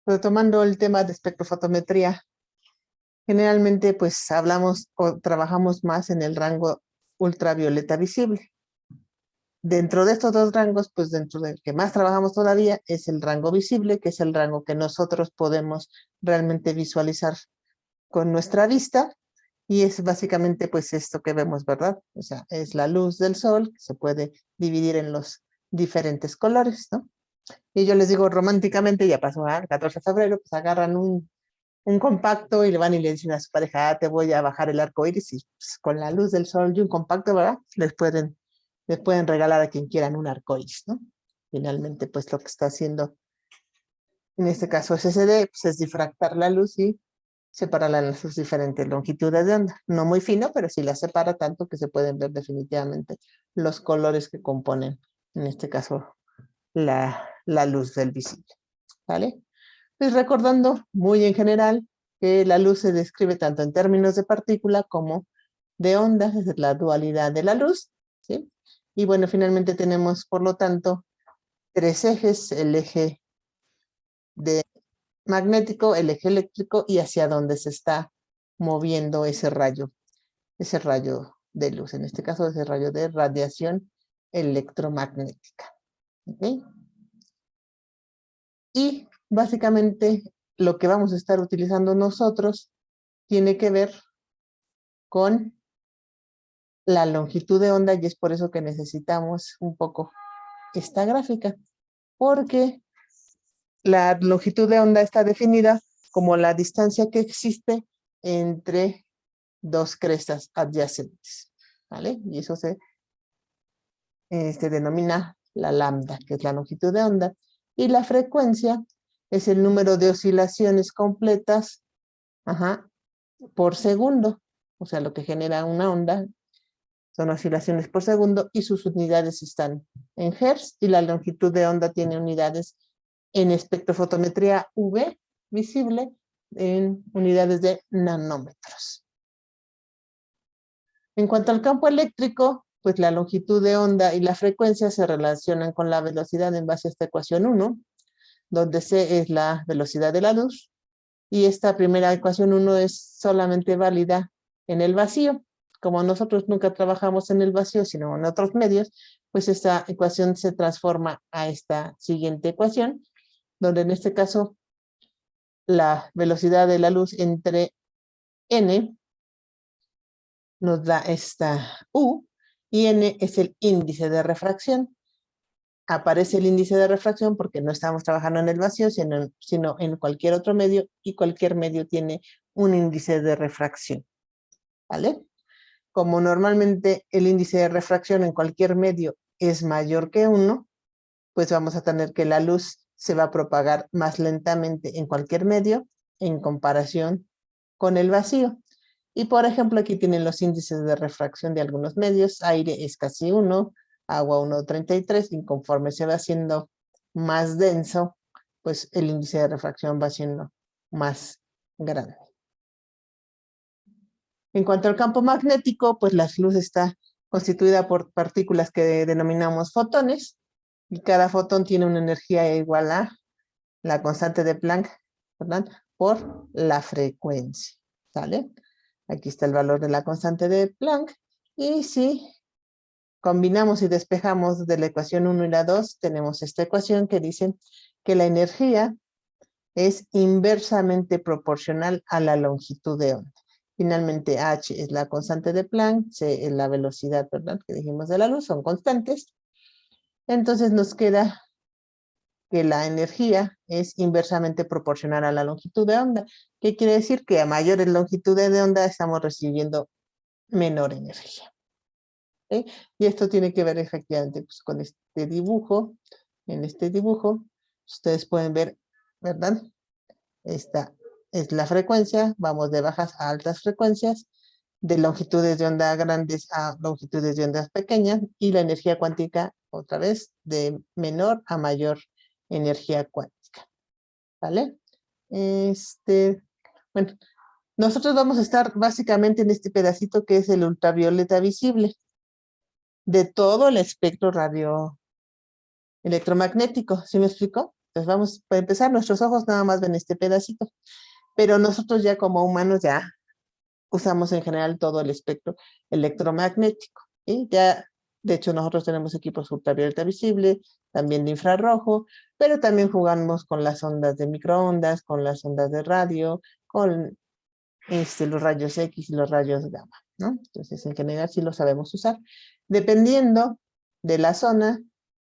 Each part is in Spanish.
retomando el tema de espectrofotometría, generalmente pues hablamos o trabajamos más en el rango ultravioleta visible. Dentro de estos dos rangos, pues dentro del que más trabajamos todavía es el rango visible, que es el rango que nosotros podemos realmente visualizar con nuestra vista, y es básicamente pues esto que vemos, ¿verdad? O sea, es la luz del sol, que se puede dividir en los diferentes colores, ¿no? Y yo les digo románticamente, ya pasó el 14 de febrero, pues agarran un compacto y le van y le dicen a su pareja, te voy a bajar el arco iris, y pues, con la luz del sol y un compacto, ¿verdad? Les pueden regalar a quien quieran un arco iris, ¿no? Finalmente, pues lo que está haciendo, en este caso SSD, pues es difractar la luz y separarla en sus diferentes longitudes de onda. No muy fino, pero sí la separa tanto que se pueden ver definitivamente los colores que componen, en este caso, la luz del visible, ¿vale? Pues recordando muy en general que la luz se describe tanto en términos de partícula como de onda, es la dualidad de la luz, ¿sí? Y bueno, finalmente tenemos, por lo tanto, tres ejes: el eje magnético, el eje eléctrico y hacia dónde se está moviendo ese rayo de luz, en este caso ese rayo de radiación electromagnética. ¿Okay? Y básicamente lo que vamos a estar utilizando nosotros tiene que ver con la longitud de onda, y es por eso que necesitamos un poco esta gráfica, porque la longitud de onda está definida como la distancia que existe entre dos crestas adyacentes, ¿vale? Y eso se denomina la lambda, que es la longitud de onda, y la frecuencia es el número de oscilaciones completas, por segundo. O sea, lo que genera una onda son oscilaciones por segundo, y sus unidades están en hertz, y la longitud de onda tiene unidades en espectrofotometría UV visible en unidades de nanómetros. En cuanto al campo eléctrico, pues la longitud de onda y la frecuencia se relacionan con la velocidad en base a esta ecuación 1, donde C es la velocidad de la luz, y esta primera ecuación 1 es solamente válida en el vacío. Como nosotros nunca trabajamos en el vacío, sino en otros medios, pues esta ecuación se transforma a esta siguiente ecuación, donde en este caso la velocidad de la luz entre n nos da esta U, y n es el índice de refracción. Aparece el índice de refracción porque no estamos trabajando en el vacío, sino en cualquier otro medio, y cualquier medio tiene un índice de refracción, ¿vale? Como normalmente el índice de refracción en cualquier medio es mayor que 1, pues vamos a tener que la luz se va a propagar más lentamente en cualquier medio en comparación con el vacío. Y por ejemplo, aquí tienen los índices de refracción de algunos medios. Aire es casi 1, agua 1,33, y conforme se va haciendo más denso, pues el índice de refracción va siendo más grande. En cuanto al campo magnético, pues la luz está constituida por partículas que denominamos fotones, y cada fotón tiene una energía igual a la constante de Planck, ¿verdad?, por la frecuencia, ¿sale? Aquí está el valor de la constante de Planck, y si combinamos y despejamos de la ecuación 1 y la 2, tenemos esta ecuación que dice que la energía es inversamente proporcional a la longitud de onda. Finalmente, h es la constante de Planck, c es la velocidad, ¿verdad?, que dijimos de la luz, son constantes. Entonces nos queda que la energía es inversamente proporcional a la longitud de onda. ¿Qué quiere decir? Que a mayores longitudes de onda estamos recibiendo menor energía. ¿Okay? Y esto tiene que ver efectivamente pues, con este dibujo. En este dibujo ustedes pueden ver, ¿verdad? Esta es la frecuencia, vamos de bajas a altas frecuencias, de longitudes de onda grandes a longitudes de ondas pequeñas, y la energía cuántica, otra vez, de menor a mayor energía cuántica, ¿vale? Bueno, nosotros vamos a estar básicamente en este pedacito que es el ultravioleta visible, de todo el espectro radio electromagnético, ¿sí me explico? Entonces vamos, para empezar, nuestros ojos nada más ven este pedacito, pero nosotros ya como humanos ya usamos en general todo el espectro electromagnético. ¿Sí? Ya, de hecho, nosotros tenemos equipos ultravioleta visible, también de infrarrojo, pero también jugamos con las ondas de microondas, con las ondas de radio, con los rayos X y los rayos gamma, ¿no? Entonces, en general sí lo sabemos usar. Dependiendo de la zona,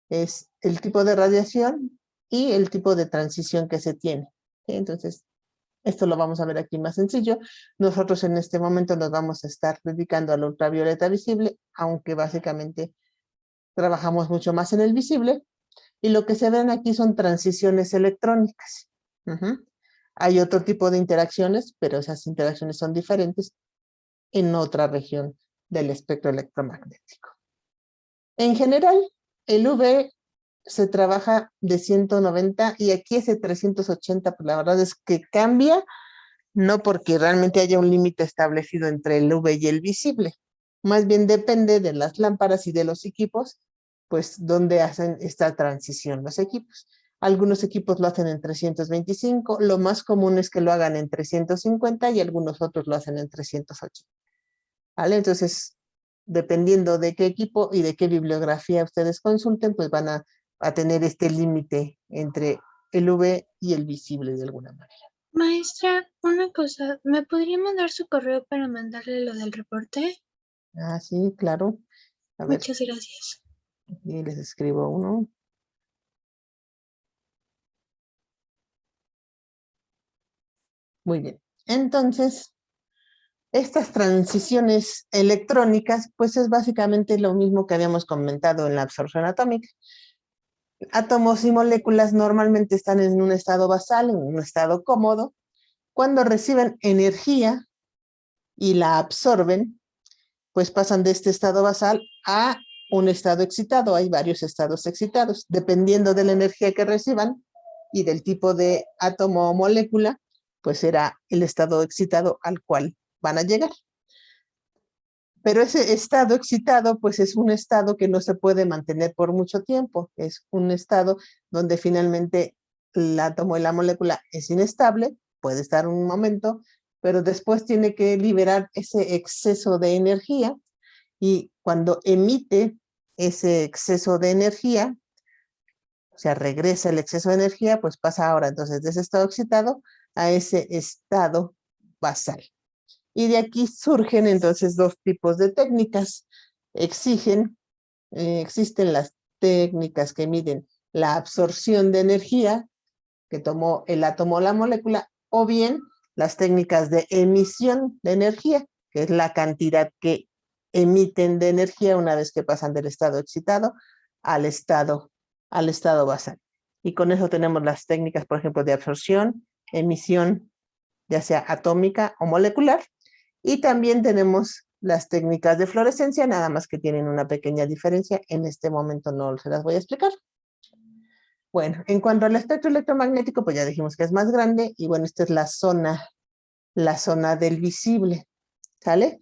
es el tipo de radiación y el tipo de transición que se tiene. ¿Sí? Entonces, esto lo vamos a ver aquí más sencillo. Nosotros en este momento nos vamos a estar dedicando al ultravioleta visible, aunque básicamente trabajamos mucho más en el visible. Y lo que se ven aquí son transiciones electrónicas. Ujú. Hay otro tipo de interacciones, pero esas interacciones son diferentes en otra región del espectro electromagnético. En general, el UV se trabaja de 190 y aquí es de 380, pues la verdad es que cambia, no porque realmente haya un límite establecido entre el UV y el visible, más bien depende de las lámparas y de los equipos, pues donde hacen esta transición los equipos. Algunos equipos lo hacen en 325, lo más común es que lo hagan en 350 y algunos otros lo hacen en 380. ¿Vale? Entonces, dependiendo de qué equipo y de qué bibliografía ustedes consulten, pues van a tener este límite entre el UV y el visible de alguna manera. Maestra, una cosa, ¿me podría mandar su correo para mandarle lo del reporte? Ah, sí, claro. A ver, Muchas gracias. aquí les escribo uno. Muy bien. Entonces, estas transiciones electrónicas, pues es básicamente lo mismo que habíamos comentado en la absorción atómica. Átomos y moléculas normalmente están en un estado basal, en un estado cómodo. Cuando reciben energía y la absorben, pues pasan de este estado basal a un estado excitado. Hay varios estados excitados. Dependiendo de la energía que reciban y del tipo de átomo o molécula, pues será el estado excitado al cual van a llegar. Pero ese estado excitado, pues es un estado que no se puede mantener por mucho tiempo. Es un estado donde finalmente el átomo y la molécula es inestable, puede estar un momento, pero después tiene que liberar ese exceso de energía y cuando emite ese exceso de energía, o sea, regresa el exceso de energía, pues pasa ahora entonces de ese estado excitado a ese estado basal. Y de aquí surgen entonces dos tipos de técnicas. Existen las técnicas que miden la absorción de energía que tomó el átomo o la molécula, o bien las técnicas de emisión de energía, que es la cantidad que emiten de energía una vez que pasan del estado excitado al estado, al estado basal. Y con eso tenemos las técnicas, por ejemplo, de absorción, emisión, ya sea atómica o molecular, y también tenemos las técnicas de fluorescencia, nada más que tienen una pequeña diferencia. En este momento no se las voy a explicar. Bueno, en cuanto al espectro electromagnético, pues ya dijimos que es más grande y bueno, esta es la zona del visible, ¿sale?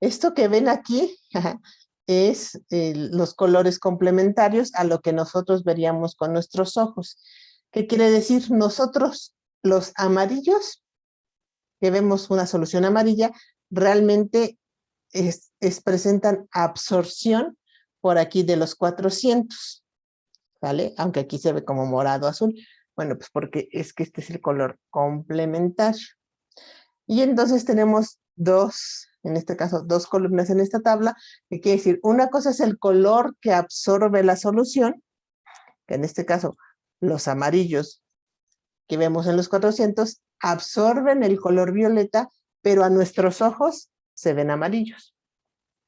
Esto que ven aquí es los colores complementarios a lo que nosotros veríamos con nuestros ojos. ¿Qué quiere decir? Nosotros, los amarillos, que vemos una solución amarilla, realmente presentan absorción por aquí de los 400, ¿vale? Aunque aquí se ve como morado azul. Bueno, pues porque es que este es el color complementario. Y entonces tenemos dos, en este caso, dos columnas en esta tabla, que quiere decir, una cosa es el color que absorbe la solución, que en este caso, los amarillos que vemos en los 400 absorben el color violeta, pero a nuestros ojos se ven amarillos,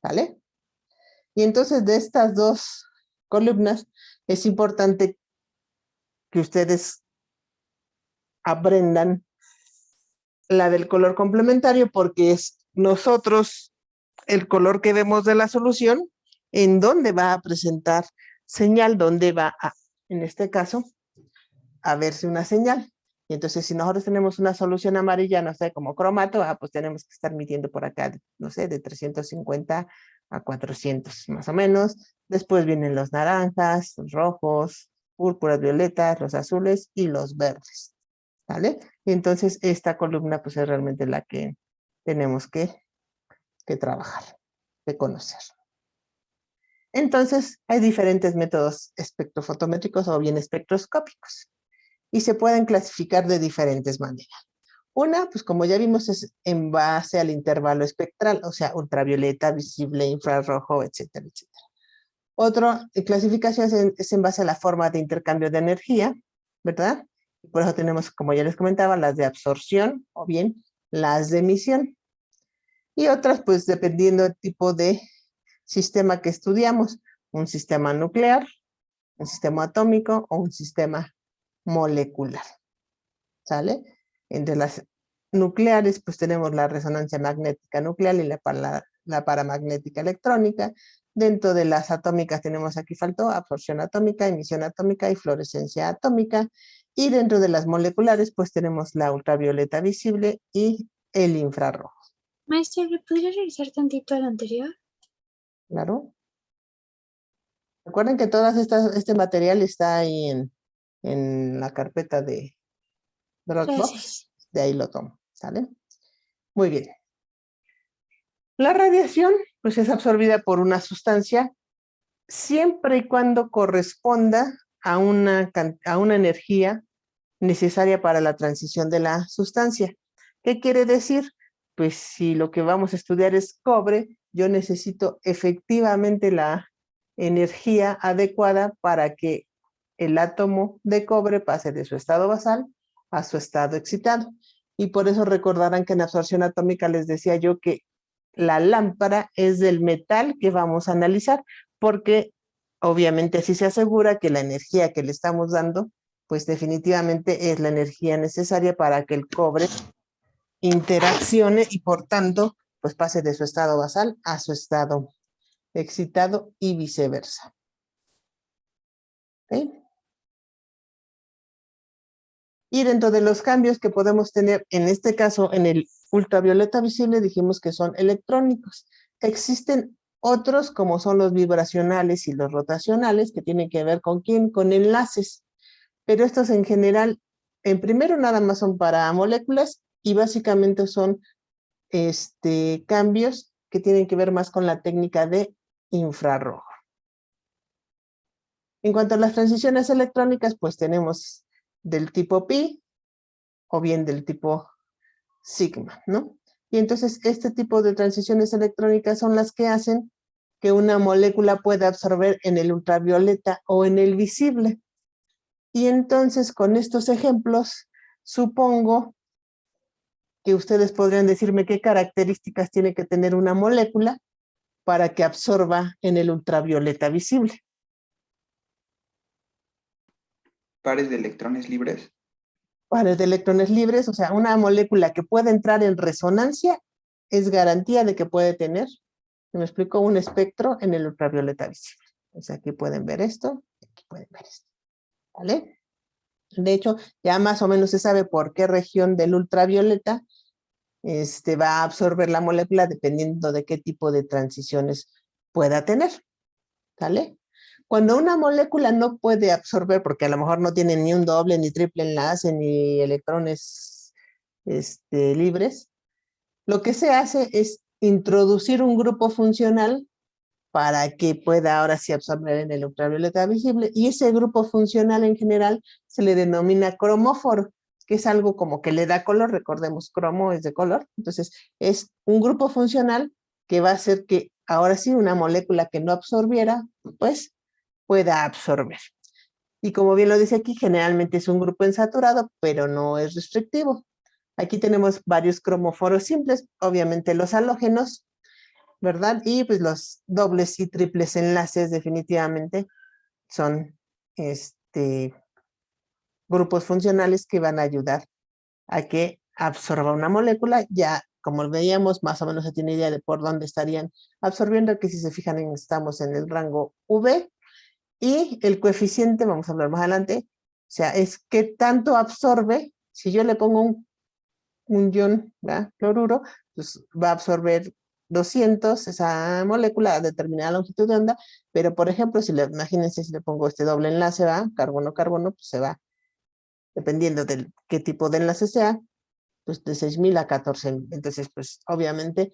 ¿vale? Y entonces de estas dos columnas es importante que ustedes aprendan la del color complementario porque es nosotros el color que vemos de la solución en dónde va a presentar señal, dónde va a, en este caso, a verse una señal. Y entonces si nosotros tenemos una solución amarilla, no sé, como cromato, pues tenemos que estar midiendo por acá, no sé, de 350 a 400 más o menos. Después vienen los naranjas, los rojos, púrpuras, violetas, los azules y los verdes, ¿vale? Y entonces esta columna pues es realmente la que tenemos que trabajar, que conocer. Entonces hay diferentes métodos espectrofotométricos o bien espectroscópicos y se pueden clasificar de diferentes maneras. Una, pues como ya vimos, es en base al intervalo espectral, o sea, ultravioleta, visible, infrarrojo, etcétera, etcétera. Otra clasificación es en base a la forma de intercambio de energía, ¿verdad? Por eso tenemos, como ya les comentaba, las de absorción o bien las de emisión. Y otras, pues dependiendo del tipo de sistema que estudiamos, un sistema nuclear, un sistema atómico o un sistema molecular, ¿sale? Entre las nucleares, pues tenemos la resonancia magnética nuclear y la paramagnética electrónica. Dentro de las atómicas tenemos, aquí faltó, absorción atómica, emisión atómica y fluorescencia atómica. Y dentro de las moleculares, pues tenemos la ultravioleta visible y el infrarrojo. Maestra, ¿le podría regresar tantito al anterior? Claro. Recuerden que este material está ahí en la carpeta de Dropbox. Gracias. De ahí lo tomo, ¿sale? Muy bien. La radiación, pues es absorbida por una sustancia siempre y cuando corresponda a una energía necesaria para la transición de la sustancia. ¿Qué quiere decir? Pues si lo que vamos a estudiar es cobre, yo necesito efectivamente la energía adecuada para que el átomo de cobre pase de su estado basal a su estado excitado. Y por eso recordarán que en absorción atómica les decía yo que la lámpara es del metal que vamos a analizar, porque obviamente así se asegura que la energía que le estamos dando pues definitivamente es la energía necesaria para que el cobre interaccione y por tanto, pues pase de su estado basal a su estado excitado y viceversa. ¿Okay? Y dentro de los cambios que podemos tener, en este caso, en el ultravioleta visible, dijimos que son electrónicos. Existen otros, como son los vibracionales y los rotacionales, que tienen que ver con ¿quién? Con enlaces. Pero estos en general, en primero nada más son para moléculas y básicamente son cambios que tienen que ver más con la técnica de infrarrojo. En cuanto a las transiciones electrónicas, pues tenemos del tipo pi o bien del tipo sigma, ¿no? Y entonces este tipo de transiciones electrónicas son las que hacen que una molécula pueda absorber en el ultravioleta o en el visible. Y entonces con estos ejemplos, supongo que ustedes podrían decirme qué características tiene que tener una molécula para que absorba en el ultravioleta visible. Pares de electrones libres. Pares de electrones libres, o sea, una molécula que pueda entrar en resonancia es garantía de que puede tener, me explico, un espectro en el ultravioleta visible. O sea, aquí pueden ver esto, aquí pueden ver esto, ¿vale? De hecho, ya más o menos se sabe por qué región del ultravioleta va a absorber la molécula dependiendo de qué tipo de transiciones pueda tener, ¿vale? Cuando una molécula no puede absorber, porque a lo mejor no tiene ni un doble, ni triple enlace, ni electrones libres, lo que se hace es introducir un grupo funcional para que pueda ahora sí absorber en el ultravioleta visible, y ese grupo funcional en general se le denomina cromóforo, que es algo como que le da color, recordemos, cromo es de color, entonces es un grupo funcional que va a hacer que ahora sí una molécula que no absorbiera, pues pueda absorber. Y como bien lo dice aquí, generalmente es un grupo insaturado, pero no es restrictivo. Aquí tenemos varios cromóforos simples, obviamente los halógenos, ¿verdad? Y pues los dobles y triples enlaces definitivamente son grupos funcionales que van a ayudar a que absorba una molécula. Ya, como veíamos, más o menos se tiene idea de por dónde estarían absorbiendo, que si se fijan estamos en el rango V, y el coeficiente, vamos a hablar más adelante, o sea, es qué tanto absorbe. Si yo le pongo un ion, ¿verdad? Cloruro, pues va a absorber 200, esa molécula a determinada longitud de onda, pero por ejemplo, imagínense si le pongo este doble enlace, ¿va? Carbono-carbono, pues se va, dependiendo de qué tipo de enlace sea, pues de 6.000 a 14.000. Entonces, pues obviamente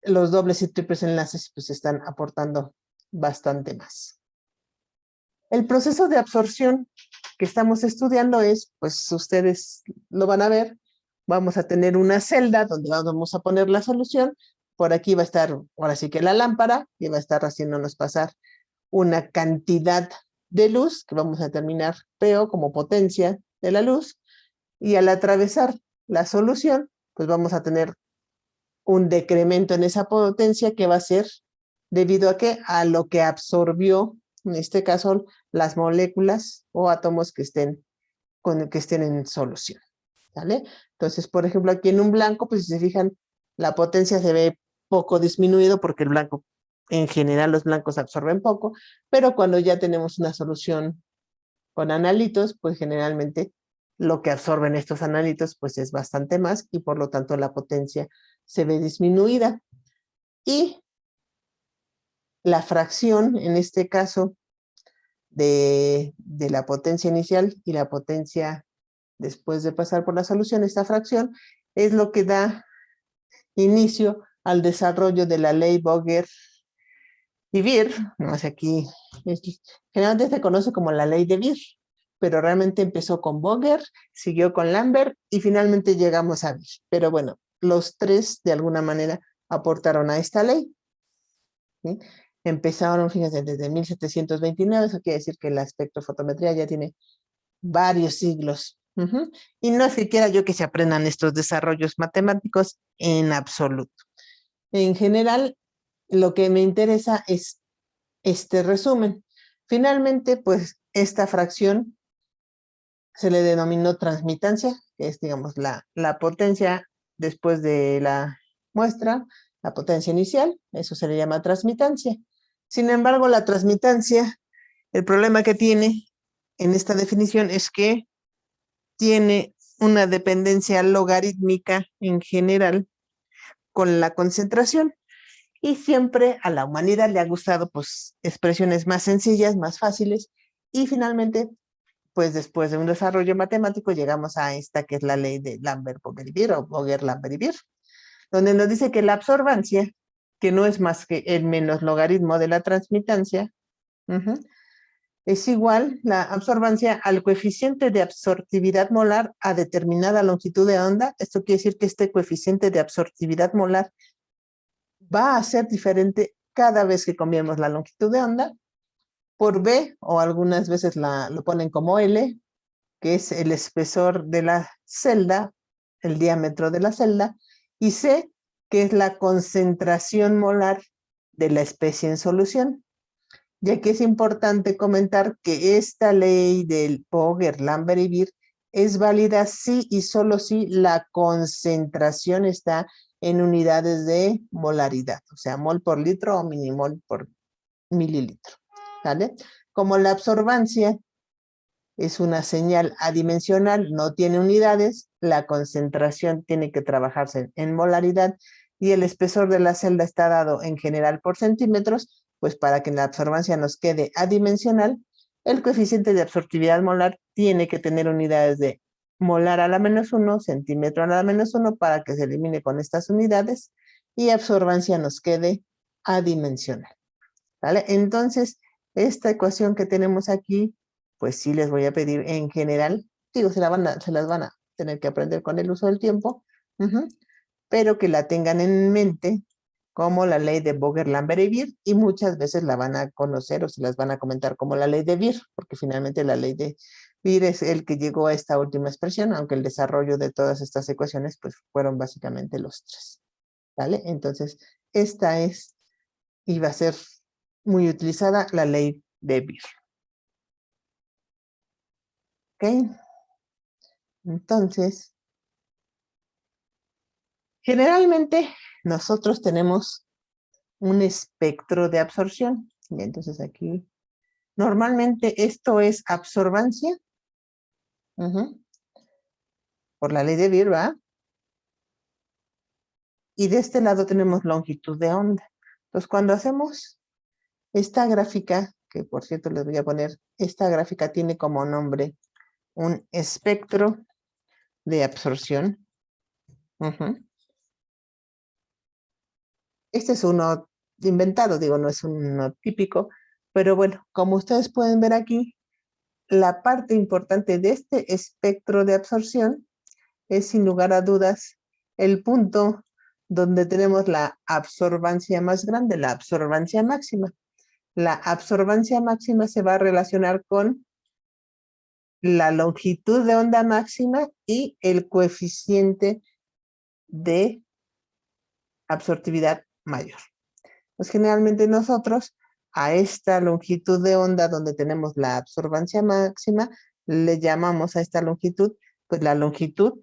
los dobles y triples enlaces pues están aportando bastante más. El proceso de absorción que estamos estudiando es, pues ustedes lo van a ver, vamos a tener una celda donde vamos a poner la solución. Por aquí va a estar, ahora sí que la lámpara, y va a estar haciéndonos pasar una cantidad de luz, que vamos a determinar PO como potencia de la luz, y al atravesar la solución, pues vamos a tener un decremento en esa potencia que va a ser debido a qué? A lo que absorbió, en este caso, las moléculas o átomos que estén en solución. ¿Vale? Entonces, por ejemplo, aquí en un blanco, pues si se fijan, la potencia se ve poco disminuido porque el blanco, en general los blancos absorben poco, pero cuando ya tenemos una solución con analitos, pues generalmente lo que absorben estos analitos pues es bastante más y por lo tanto la potencia se ve disminuida. Y la fracción, en este caso, de la potencia inicial y la potencia después de pasar por la solución, esta fracción es lo que da inicio al desarrollo de la ley Boger y Beer. No sé, aquí generalmente se conoce como la ley de Beer, pero realmente empezó con Boger, siguió con Lambert y finalmente llegamos a Beer. Pero bueno, los tres de alguna manera aportaron a esta ley. ¿Sí? Empezaron, fíjense, desde 1729, eso quiere decir que la espectrofotometría ya tiene varios siglos. Y no es que quiera yo que se aprendan estos desarrollos matemáticos en absoluto. En general, lo que me interesa es este resumen. Finalmente, pues, esta fracción se le denominó transmitancia, que es, digamos, la potencia después de la muestra, la potencia inicial, eso se le llama transmitancia. Sin embargo, la transmitancia, el problema que tiene en esta definición es que tiene una dependencia logarítmica en general con la concentración. Y siempre a la humanidad le ha gustado pues expresiones más sencillas, más fáciles. Y finalmente, pues después de un desarrollo matemático llegamos a esta que es la ley de Lambert-Boger-Beer o Boger-Lambert-Beer, donde nos dice que la absorbancia, que no es más que el menos logaritmo de la transmitancia, es igual la absorbancia al coeficiente de absortividad molar a determinada longitud de onda. Esto quiere decir que este coeficiente de absortividad molar va a ser diferente cada vez que cambiemos la longitud de onda por B, o algunas veces lo ponen como L, que es el espesor de la celda, el diámetro de la celda, y C, que es la concentración molar de la especie en solución. Ya que es importante comentar que esta ley del Boger, Lambert y Beer es válida si y solo si la concentración está en unidades de molaridad, o sea, mol por litro o milimol por mililitro. ¿Vale? Como la absorbancia es una señal adimensional, no tiene unidades, la concentración tiene que trabajarse en molaridad y el espesor de la celda está dado en general por centímetros, pues para que la absorbancia nos quede adimensional, el coeficiente de absortividad molar tiene que tener unidades de molar a la -1, centímetro a la -1 para que se elimine con estas unidades y absorbancia nos quede adimensional. ¿Vale? Entonces, esta ecuación que tenemos aquí, pues sí les voy a pedir en general, digo, se las van a tener que aprender con el uso del tiempo, pero que la tengan en mente como la ley de Boger, Lambert y Beer, y muchas veces la van a conocer o se las van a comentar como la ley de Beer, porque finalmente la ley de Beer es el que llegó a esta última expresión, aunque el desarrollo de todas estas ecuaciones pues fueron básicamente los tres. ¿Vale? Entonces, esta es, y va a ser muy utilizada, la ley de Beer. ¿Ok? Entonces, generalmente nosotros tenemos un espectro de absorción. Y entonces aquí, normalmente esto es absorbancia por la ley de Beer, ¿va? y de este lado tenemos longitud de onda. Entonces, cuando hacemos esta gráfica, que por cierto les voy a poner, esta gráfica tiene como nombre un espectro de absorción. Este es uno inventado, digo, no es uno típico, pero bueno, como ustedes pueden ver aquí, la parte importante de este espectro de absorción es sin lugar a dudas el punto donde tenemos la absorbancia más grande, la absorbancia máxima. La absorbancia máxima se va a relacionar con la longitud de onda máxima y el coeficiente de absortividad mayor. Pues generalmente nosotros a esta longitud de onda donde tenemos la absorbancia máxima, le llamamos a esta longitud, pues la longitud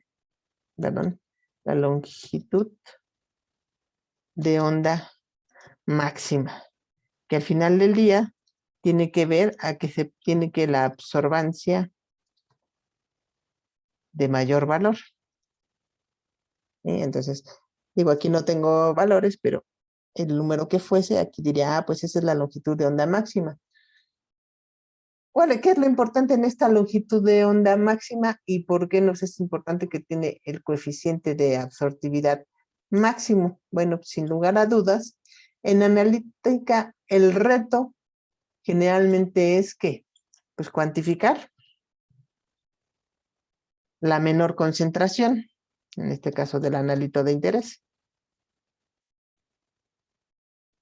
de onda máxima, que al final del día tiene que ver a que se tiene que la absorbancia de mayor valor. Entonces, digo, aquí no tengo valores, pero el número que fuese, aquí diría, pues esa es la longitud de onda máxima. ¿Qué es lo importante en esta longitud de onda máxima y por qué nos es importante que tiene el coeficiente de absortividad máximo? Bueno, sin lugar a dudas, en analítica el reto generalmente es ¿qué? Pues cuantificar la menor concentración, en este caso del analito de interés.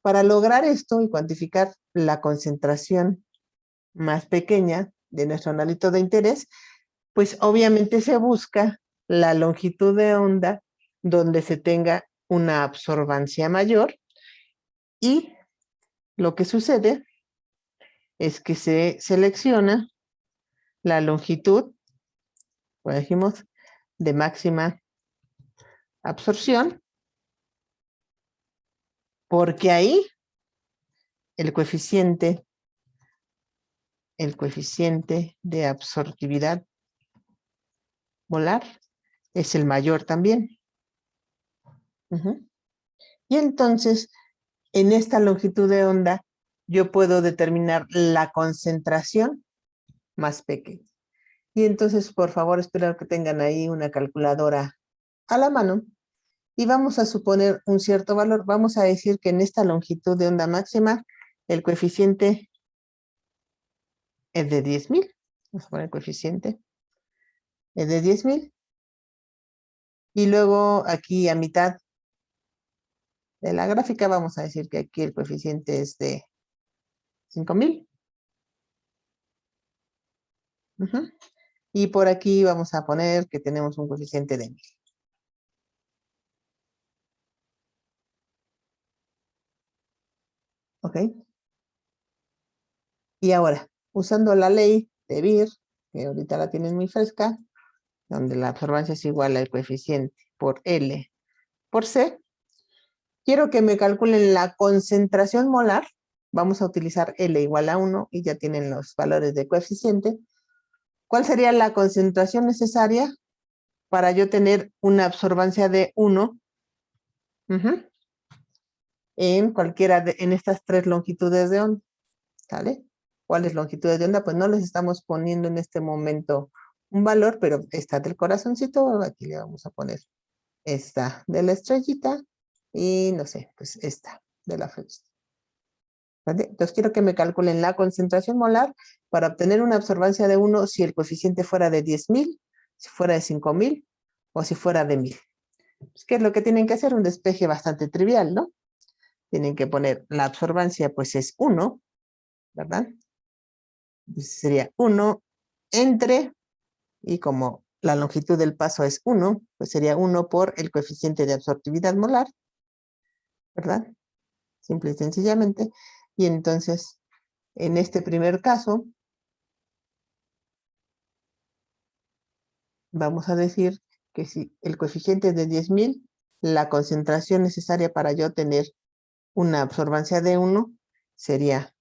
Para lograr esto y cuantificar la concentración más pequeña de nuestro analito de interés, pues obviamente se busca la longitud de onda donde se tenga una absorbancia mayor y lo que sucede es que se selecciona la longitud, como dijimos, de máxima absorción, porque ahí el coeficiente de absortividad molar es el mayor también. Y entonces, en esta longitud de onda, yo puedo determinar la concentración más pequeña. Y entonces, por favor, espero que tengan ahí una calculadora a la mano. Y vamos a suponer un cierto valor. Vamos a decir que en esta longitud de onda máxima, el coeficiente es de 10,000. Vamos a poner el coeficiente. Es de 10,000. Y luego aquí a mitad de la gráfica vamos a decir que aquí el coeficiente es de 5,000. Y por aquí vamos a poner que tenemos un coeficiente de 1,000. ¿Ok? Y ahora, usando la ley de Beer, que ahorita la tienen muy fresca, donde la absorbancia es igual al coeficiente por L por C, quiero que me calculen la concentración molar. Vamos a utilizar L igual a 1 y ya tienen los valores de coeficiente. ¿Cuál sería la concentración necesaria para yo tener una absorbancia de 1 en cualquiera en estas tres longitudes de onda? ¿Sale? ¿Cuáles longitudes de onda? Pues no les estamos poniendo en este momento un valor, pero esta del corazoncito, aquí le vamos a poner esta de la estrellita y no sé, pues esta de la flechita. ¿Vale? Entonces quiero que me calculen la concentración molar para obtener una absorbancia de 1 si el coeficiente fuera de 10,000, si fuera de 5,000 o si fuera de 1,000. Pues, ¿qué es lo que tienen que hacer? Un despeje bastante trivial, ¿no? Tienen que poner la absorbancia, pues es 1, ¿verdad? Entonces sería 1 entre, y como la longitud del paso es 1, pues sería 1 por el coeficiente de absortividad molar, ¿verdad? Simple y sencillamente. Y entonces, en este primer caso, vamos a decir que si el coeficiente es de 10,000, la concentración necesaria para yo tener una absorbancia de 1 sería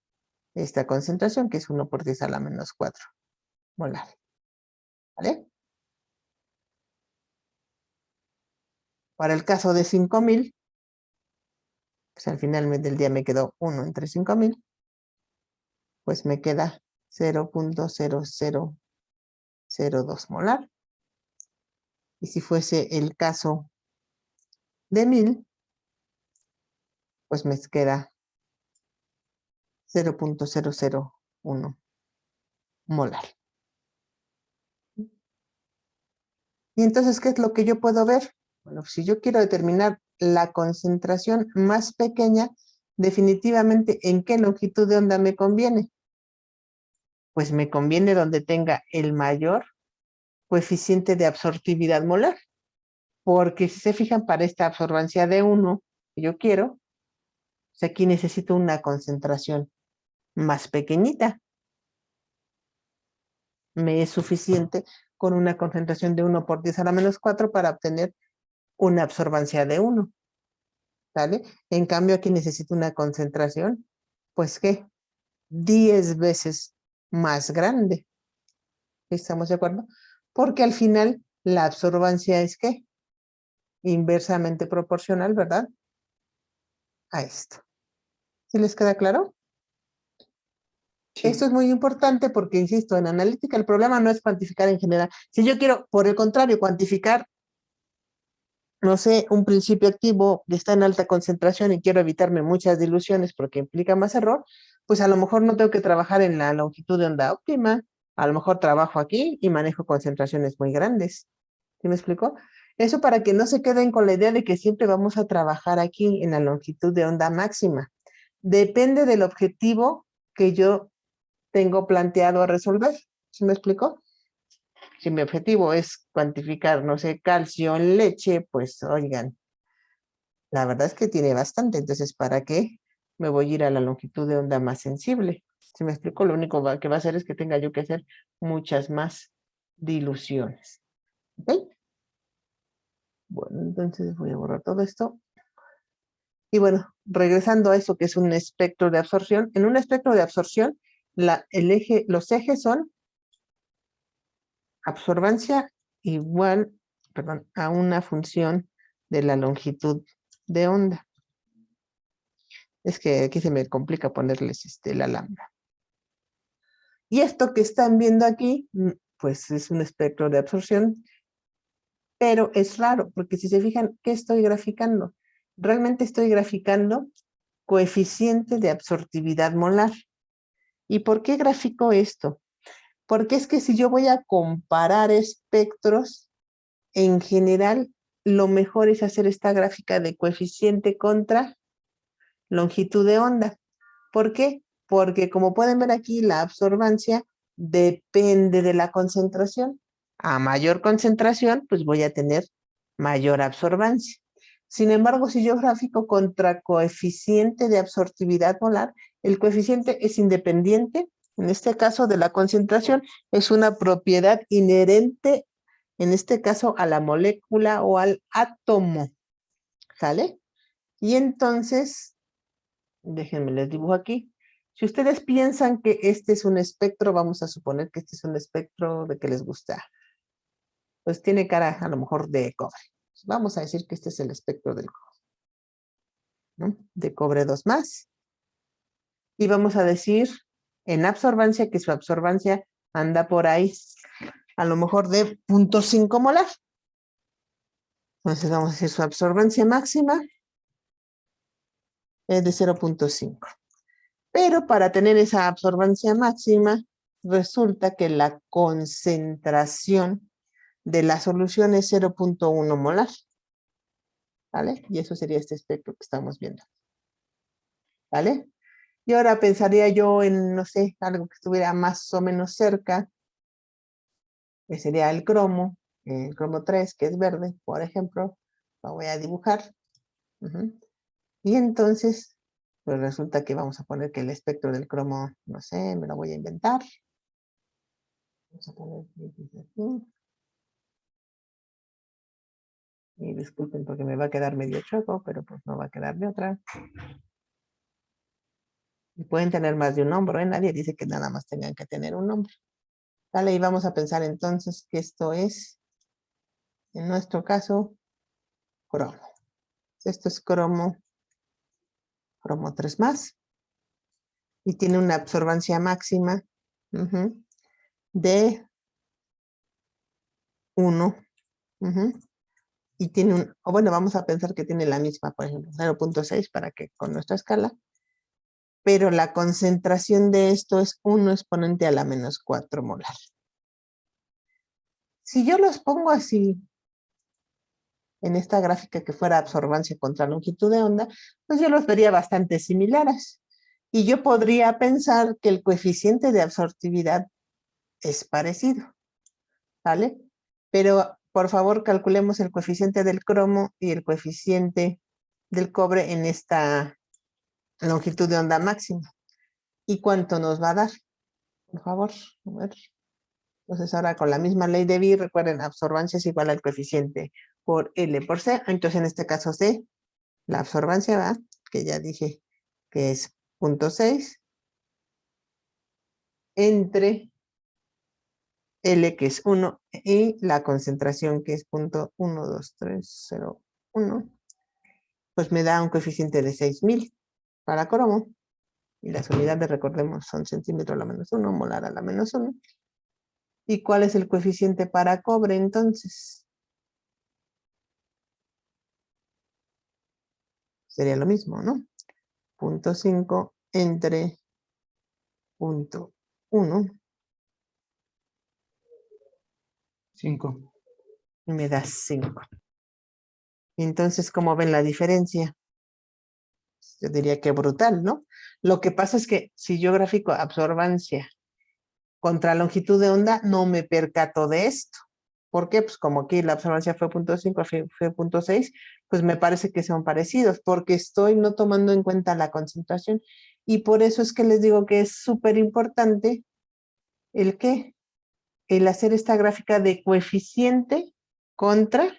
esta concentración, que es 1 por 10 a la menos 4 molar. ¿Vale? Para el caso de 5,000, Pues al final del día me quedó 1 entre 5000. Pues me queda 0.0002 molar. Y si fuese el caso de 1000, pues me queda 0.001 molar. Y entonces, ¿qué es lo que yo puedo ver? Bueno, si yo quiero determinar la concentración más pequeña, definitivamente, ¿en qué longitud de onda me conviene? Pues me conviene donde tenga el mayor coeficiente de absortividad molar. Porque si se fijan, para esta absorbancia de 1 que yo quiero, pues aquí necesito una concentración más pequeñita. Me es suficiente con una concentración de 1 por 10 a la menos 4 para obtener una absorbancia de 1. ¿Sale? En cambio, aquí necesito una concentración, pues, ¿qué? 10 veces más grande. ¿Estamos de acuerdo? Porque al final la absorbancia es, ¿qué? Inversamente proporcional, ¿verdad? A esto. ¿Sí les queda claro? Sí. Esto es muy importante porque, insisto, en analítica el problema no es cuantificar en general. Si yo quiero, por el contrario, cuantificar, no sé, un principio activo que está en alta concentración y quiero evitarme muchas diluciones porque implica más error, pues a lo mejor no tengo que trabajar en la longitud de onda óptima. A lo mejor trabajo aquí y manejo concentraciones muy grandes. ¿Sí me explico? Eso para que no se queden con la idea de que siempre vamos a trabajar aquí en la longitud de onda máxima. Depende del objetivo que yo tengo planteado a resolver. ¿Sí me explico? Si mi objetivo es cuantificar, no sé, calcio en leche, pues oigan, la verdad es que tiene bastante, entonces ¿para qué me voy a ir a la longitud de onda más sensible? Si me explico, lo único que va a hacer es que tenga yo que hacer muchas más diluciones. ¿Ok? Bueno, entonces voy a borrar todo esto. Y bueno, regresando a eso que es un espectro de absorción, en un espectro de absorción, los ejes son absorbancia igual, perdón, a una función de la longitud de onda. Es que aquí se me complica ponerles la lambda. Y esto que están viendo aquí, pues es un espectro de absorción, pero es raro, porque si se fijan, ¿qué estoy graficando? Realmente estoy graficando coeficiente de absortividad molar. ¿Y por qué grafico esto? Porque es que si yo voy a comparar espectros, en general, lo mejor es hacer esta gráfica de coeficiente contra longitud de onda. ¿Por qué? Porque como pueden ver aquí, la absorbancia depende de la concentración. A mayor concentración, pues voy a tener mayor absorbancia. Sin embargo, si yo grafico contra coeficiente de absortividad molar, el coeficiente es independiente, en este caso de la concentración, es una propiedad inherente, en este caso a la molécula o al átomo. ¿Sale? Y entonces, déjenme les dibujo aquí. Si ustedes piensan que este es un espectro, vamos a suponer que este es un espectro de que les gusta. Pues tiene cara a lo mejor de cobre. Vamos a decir que este es el espectro del cobre, ¿no? De cobre 2 más. Y vamos a decir en absorbancia que su absorbancia anda por ahí a lo mejor de 0.5 molar. Entonces vamos a decir su absorbancia máxima es de 0.5. Pero para tener esa absorbancia máxima, resulta que la concentración de la solución es 0.1 molar. ¿Vale? Y eso sería este espectro que estamos viendo. ¿Vale? Y ahora pensaría yo en, no sé, algo que estuviera más o menos cerca, que sería el cromo 3, que es verde, por ejemplo. Lo voy a dibujar. Y entonces, pues resulta que vamos a poner que el espectro del cromo, no sé, me lo voy a inventar. Vamos a poner aquí. Y disculpen porque me va a quedar medio choco, pero pues no va a quedar de otra. Y pueden tener más de un nombre, ¿eh? Nadie dice que nada más tengan que tener un nombre. Vale, y vamos a pensar entonces que esto es, en nuestro caso, cromo. Esto es cromo cromo 3 más. Y tiene una absorbancia máxima de 1. Y tiene o bueno, vamos a pensar que tiene la misma, por ejemplo, 0.6 para que con nuestra escala. Pero la concentración de esto es 1 exponente a la menos 4 molar. Si yo los pongo así, en esta gráfica que fuera absorbancia contra longitud de onda, pues yo los vería bastante similares. Y yo podría pensar que el coeficiente de absortividad es parecido, ¿vale? Pero por favor calculemos el coeficiente del cromo y el coeficiente del cobre en esta longitud de onda máxima. ¿Y cuánto nos va a dar? Por favor, a ver. Entonces ahora con la misma ley de Beer, recuerden, absorbancia es igual al coeficiente por L por C. Entonces en este caso C, la absorbancia va, que ya dije que es 0.6, entre L que es 1 y la concentración que es 0.12301, pues me da un coeficiente de 6000 para cromo. Y las unidades, recordemos, son centímetro a la menos 1, molar a la menos 1. ¿Y cuál es el coeficiente para cobre entonces? Sería lo mismo, ¿no? 0.5 entre 0.1. 5. Y me da 5. Entonces, ¿cómo ven la diferencia? Yo diría que brutal, ¿no? Lo que pasa es que si yo grafico absorbancia contra longitud de onda, no me percato de esto. ¿Por qué? Pues como aquí la absorbancia fue 0.5, fue 0.6, pues me parece que son parecidos, porque estoy no tomando en cuenta la concentración. Y por eso es que les digo que es súper importante el qué, el hacer esta gráfica de coeficiente contra,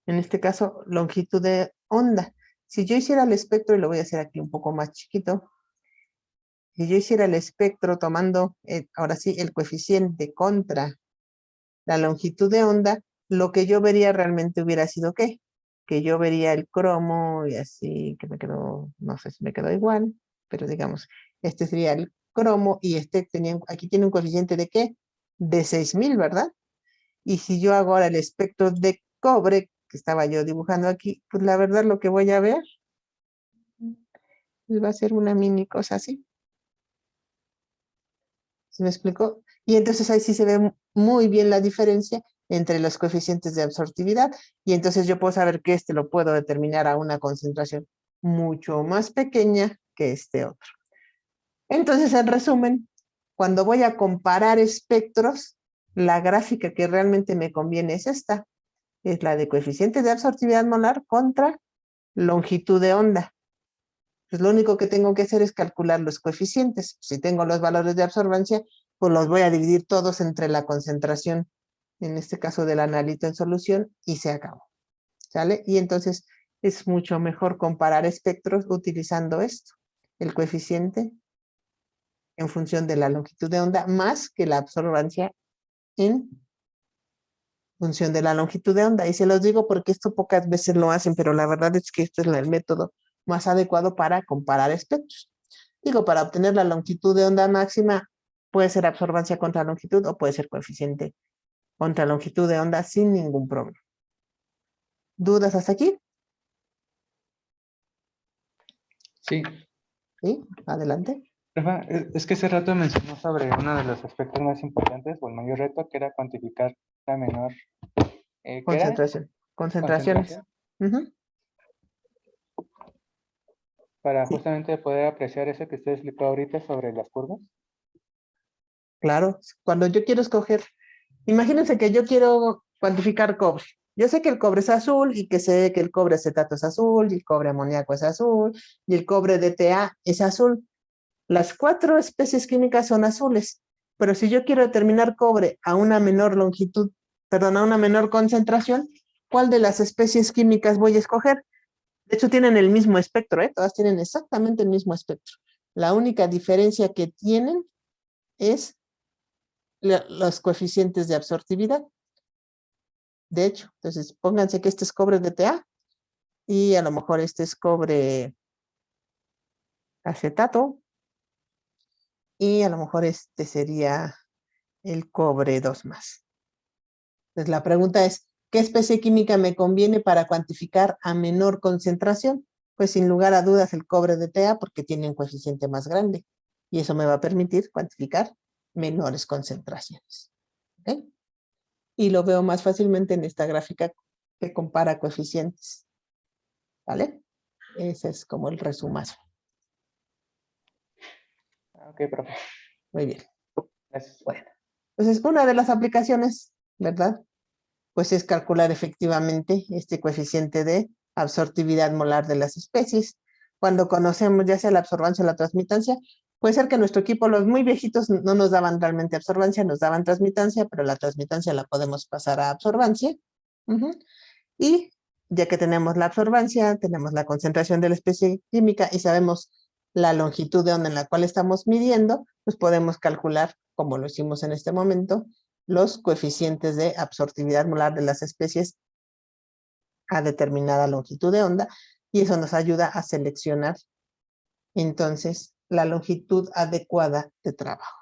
en este caso, longitud de onda. Si yo hiciera el espectro, y lo voy a hacer aquí un poco más chiquito, si yo hiciera el espectro tomando, ahora sí, el coeficiente contra la longitud de onda, lo que yo vería realmente hubiera sido ¿qué? Que yo vería el cromo y así, que me quedó, no sé si me quedó igual, pero digamos, este sería el cromo y aquí tiene un coeficiente de ¿qué? De 6000, ¿verdad? Y si yo hago ahora el espectro de cobre, que estaba yo dibujando aquí, pues la verdad lo que voy a ver pues va a ser una mini cosa así. ¿Se me explicó? Y entonces ahí sí se ve muy bien la diferencia entre los coeficientes de absortividad y entonces yo puedo saber que este lo puedo determinar a una concentración mucho más pequeña que este otro. Entonces, en resumen, cuando voy a comparar espectros, la gráfica que realmente me conviene es esta. Es la de coeficiente de absortividad molar contra longitud de onda. Pues lo único que tengo que hacer es calcular los coeficientes. Si tengo los valores de absorbancia, pues los voy a dividir todos entre la concentración, en este caso del analito en solución, y se acabó. ¿Sale? Y entonces es mucho mejor comparar espectros utilizando esto, el coeficiente en función de la longitud de onda, más que la absorbancia en función de la longitud de onda. Y se los digo porque esto pocas veces lo hacen, pero la verdad es que este es el método más adecuado para comparar espectros. Digo, para obtener la longitud de onda máxima, puede ser absorbancia contra longitud o puede ser coeficiente contra longitud de onda sin ningún problema. ¿Dudas hasta aquí? Sí. Sí, adelante. Rafa, es que hace rato mencionó sobre uno de los aspectos más importantes o el mayor reto, que era cuantificar la menor, ¿qué era? Concentración. Concentraciones. Concentración, para Sí, justamente poder apreciar eso que usted explicó ahorita sobre las curvas. claro. Cuando yo quiero escoger, imagínense que yo quiero cuantificar cobre. Yo sé que el cobre es azul y que sé que el cobre acetato es azul y el cobre amoníaco es azul y el cobre DTA es azul. Las 4 especies químicas son azules, pero si yo quiero determinar cobre a una menor longitud, perdón, a una menor concentración, ¿cuál de las especies químicas voy a escoger? De hecho, tienen el mismo espectro, ¿eh? Todas tienen exactamente el mismo espectro. La única diferencia que tienen es los coeficientes de absortividad. De hecho, entonces pónganse que este es cobre DTA y a lo mejor este es cobre acetato. Y a lo mejor este sería el cobre 2+. Entonces la pregunta es, ¿qué especie química me conviene para cuantificar a menor concentración? Pues sin lugar a dudas el cobre de Ta porque tiene un coeficiente más grande. Y eso me va a permitir cuantificar menores concentraciones. ¿Ok? Y lo veo más fácilmente en esta gráfica que compara coeficientes. ¿Vale? Ese es como el resumazo. Ok, profe. Muy bien. Gracias. Bueno, entonces una de las aplicaciones, ¿verdad? Pues es calcular efectivamente este coeficiente de absortividad molar de las especies. Cuando conocemos ya sea la absorbancia o la transmitancia, puede ser que nuestro equipo, los muy viejitos, no nos daban realmente absorbancia, nos daban transmitancia, pero la transmitancia la podemos pasar a absorbancia. Y ya que tenemos la absorbancia, tenemos la concentración de la especie química y sabemos la longitud de onda en la cual estamos midiendo, pues podemos calcular, como lo hicimos en este momento, los coeficientes de absortividad molar de las especies a determinada longitud de onda, y eso nos ayuda a seleccionar entonces la longitud adecuada de trabajo.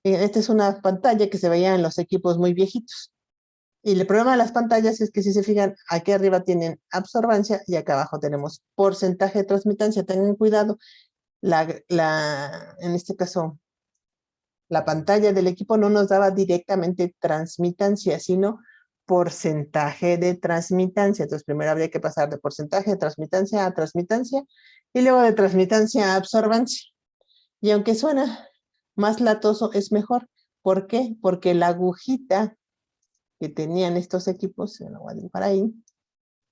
Esta es una pantalla que se veía en los equipos muy viejitos. Y el problema de las pantallas es que si se fijan, aquí arriba tienen absorbancia y acá abajo tenemos porcentaje de transmitancia. Tengan cuidado, en este caso, la pantalla del equipo no nos daba directamente transmitancia, sino porcentaje de transmitancia. Entonces primero habría que pasar de porcentaje de transmitancia a transmitancia y luego de transmitancia a absorbancia. Y aunque suena más latoso, es mejor. ¿Por qué? Porque la agujita que tenían estos equipos, se lo voy a dibujar ahí,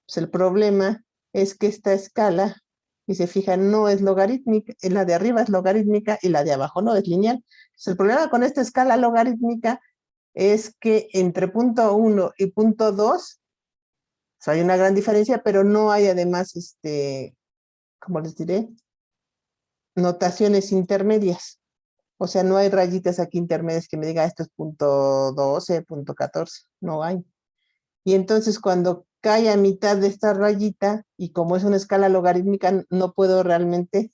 pues el problema es que esta escala, si se fijan, no es logarítmica, la de arriba es logarítmica y la de abajo no, es lineal. Entonces, el problema con esta escala logarítmica es que entre punto 1 y punto 2, o sea, hay una gran diferencia, pero no hay además, ¿cómo les diré? Notaciones intermedias. O sea, no hay rayitas aquí intermedias que me diga esto es punto 12, punto 14, no hay. Y entonces cuando cae a mitad de esta rayita, y como es una escala logarítmica, no puedo realmente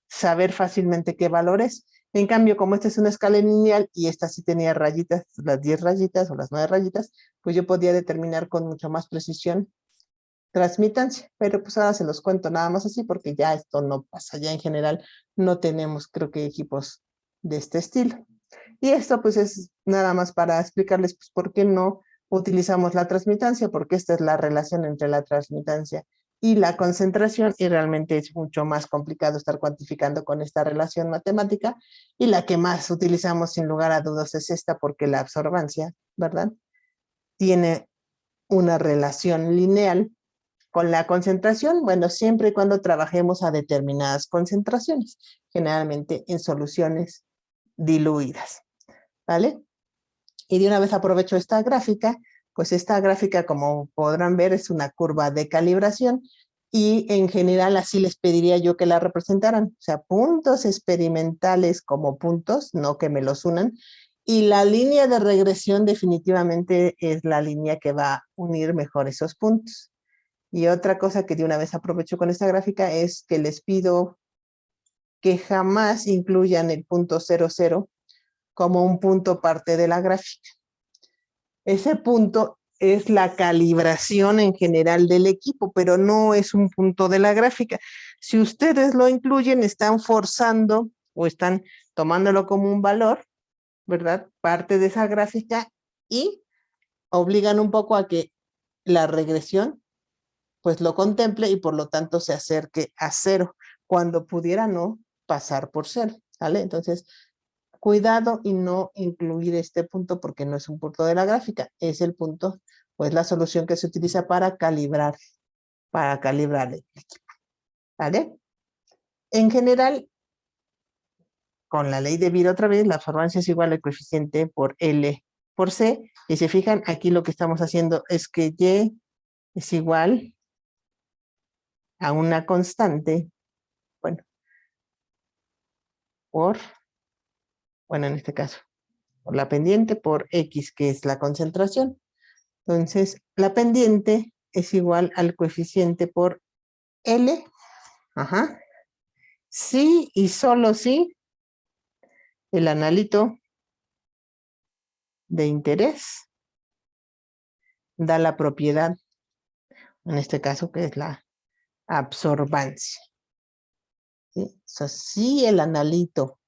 saber fácilmente qué valor es. En cambio, como esta es una escala lineal y esta sí tenía rayitas, las 10 rayitas o las 9 rayitas, pues yo podía determinar con mucho más precisión transmitancia. Pero pues ahora se los cuento nada más así porque ya esto no pasa. Ya en general no tenemos, creo que, equipos de este estilo. Y esto pues es nada más para explicarles pues por qué no utilizamos la transmitancia, porque esta es la relación entre la transmitancia y la concentración, y realmente es mucho más complicado estar cuantificando con esta relación matemática, y la que más utilizamos sin lugar a dudas es esta, porque la absorbancia, ¿verdad?, tiene una relación lineal con la concentración, bueno, siempre y cuando trabajemos a determinadas concentraciones, generalmente en soluciones diluidas, ¿vale? Y de una vez aprovecho esta gráfica, pues esta gráfica, como podrán ver, es una curva de calibración y en general así les pediría yo que la representaran, o sea, puntos experimentales como puntos, no que me los unan, y la línea de regresión definitivamente es la línea que va a unir mejor esos puntos. Y otra cosa que de una vez aprovecho con esta gráfica es que les pido que jamás incluyan el punto 00 como un punto parte de la gráfica. Ese punto es la calibración en general del equipo, pero no es un punto de la gráfica. Si ustedes lo incluyen, están forzando o están tomándolo como un valor, ¿verdad?, parte de esa gráfica, y obligan un poco a que la regresión pues lo contemple y por lo tanto se acerque a 0, cuando pudiera no pasar por 0, ¿vale? Entonces, cuidado y no incluir este punto porque no es un punto de la gráfica, es el punto, pues la solución que se utiliza para calibrar el equipo, ¿vale? En general, con la ley de Beer otra vez, la absorbancia es igual al coeficiente por L por C, y se fijan, aquí lo que estamos haciendo es que Y es igual a una constante, bueno, en este caso, por la pendiente por X, que es la concentración. Entonces, la pendiente es igual al coeficiente por L, sí y solo si el analito de interés da la propiedad, en este caso que es la absorbancia. ¿Sí? O sea, si el analito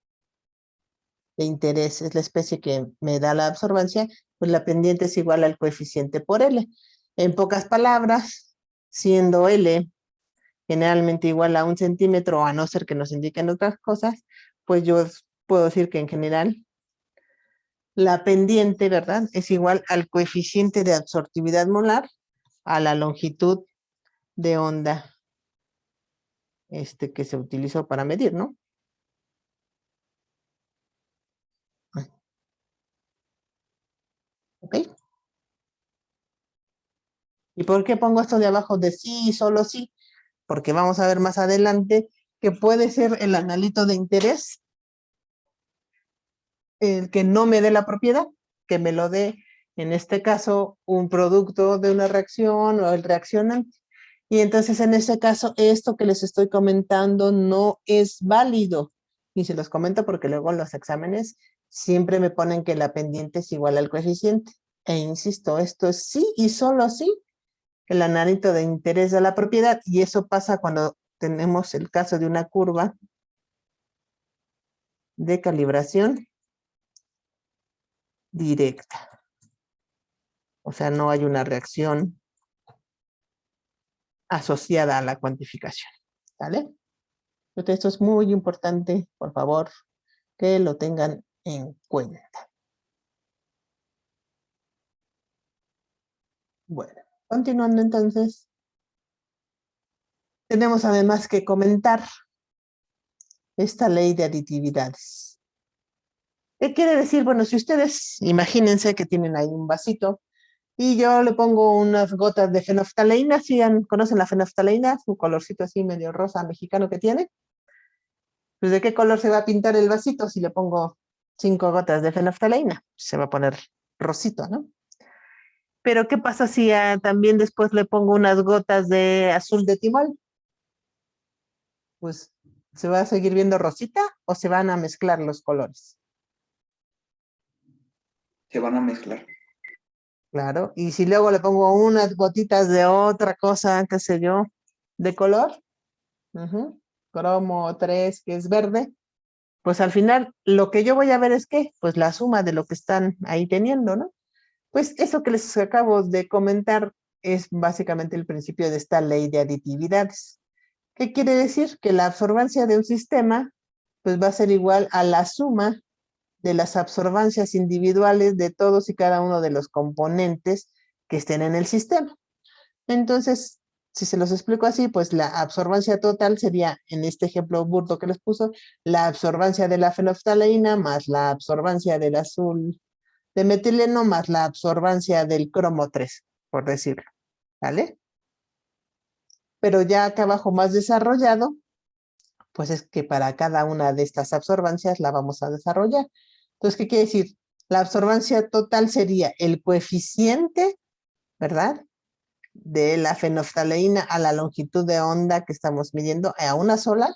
de interés es la especie que me da la absorbancia, pues la pendiente es igual al coeficiente por L. En pocas palabras, siendo L generalmente igual a 1 centímetro, a no ser que nos indiquen otras cosas, pues yo puedo decir que en general la pendiente, ¿verdad?, es igual al coeficiente de absortividad molar a la longitud de onda que se utilizó para medir, ¿no? ¿Ok? ¿Y por qué pongo esto de abajo de sí y solo sí? Porque vamos a ver más adelante que puede ser el analito de interés el que no me dé la propiedad, que me lo dé, en este caso, un producto de una reacción o el reaccionante. Y entonces, en ese caso, esto que les estoy comentando no es válido. Y se los comento porque luego en los exámenes siempre me ponen que la pendiente es igual al coeficiente. E insisto, esto es sí y solo sí el analito de interés de la propiedad. Y eso pasa cuando tenemos el caso de una curva de calibración directa. O sea, no hay una reacción asociada a la cuantificación. ¿Vale? Entonces, esto es muy importante, por favor, que lo tengan en cuenta. Bueno, continuando entonces, tenemos además que comentar esta ley de aditividades. ¿Qué quiere decir? Bueno, si ustedes imagínense que tienen ahí un vasito y yo le pongo unas gotas de fenolftaleína, ¿sí conocen la fenolftaleína? Su colorcito así medio rosa mexicano que tiene. Pues, ¿de qué color se va a pintar el vasito si le pongo 5 gotas de fenolftaleína? Se va a poner rosito, ¿no? Pero ¿qué pasa si también después le pongo unas gotas de azul de timol? Pues, ¿se va a seguir viendo rosita o se van a mezclar los colores? Se van a mezclar. Claro, y si luego le pongo unas gotitas de otra cosa, qué sé yo, de color, cromo 3, que es verde, pues al final lo que yo voy a ver es que, pues la suma de lo que están ahí teniendo, ¿no? Pues eso que les acabo de comentar es básicamente el principio de esta ley de aditividades. ¿Qué quiere decir? Que la absorbancia de un sistema pues va a ser igual a la suma de las absorbancias individuales de todos y cada uno de los componentes que estén en el sistema. Entonces, si se los explico así, pues la absorbancia total sería, en este ejemplo burdo que les puso, la absorbancia de la fenolftaleína más la absorbancia del azul de metileno más la absorbancia del cromo 3, por decirlo, ¿vale? Pero ya acá abajo más desarrollado, pues es que para cada una de estas absorbancias la vamos a desarrollar. Entonces, ¿qué quiere decir? La absorbancia total sería el coeficiente, ¿verdad?, de la fenolftaleína a la longitud de onda que estamos midiendo a una sola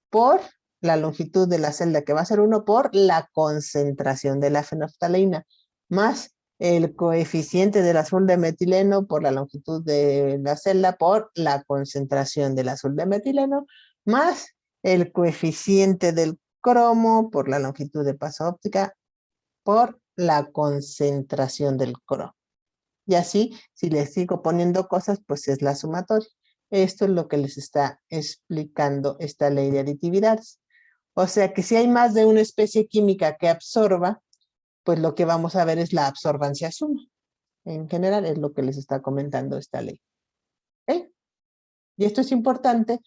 por la longitud de la celda, que va a ser 1 por la concentración de la fenolftaleína, más el coeficiente del azul de metileno por la longitud de la celda por la concentración del azul de metileno, más el coeficiente del cromo por la longitud de paso óptica por la concentración del cromo. Y así, si les sigo poniendo cosas, pues es la sumatoria. Esto es lo que les está explicando esta ley de aditividades. O sea que si hay más de una especie química que absorba, pues lo que vamos a ver es la absorbancia suma. En general es lo que les está comentando esta ley. ¿Okay? Y esto es importante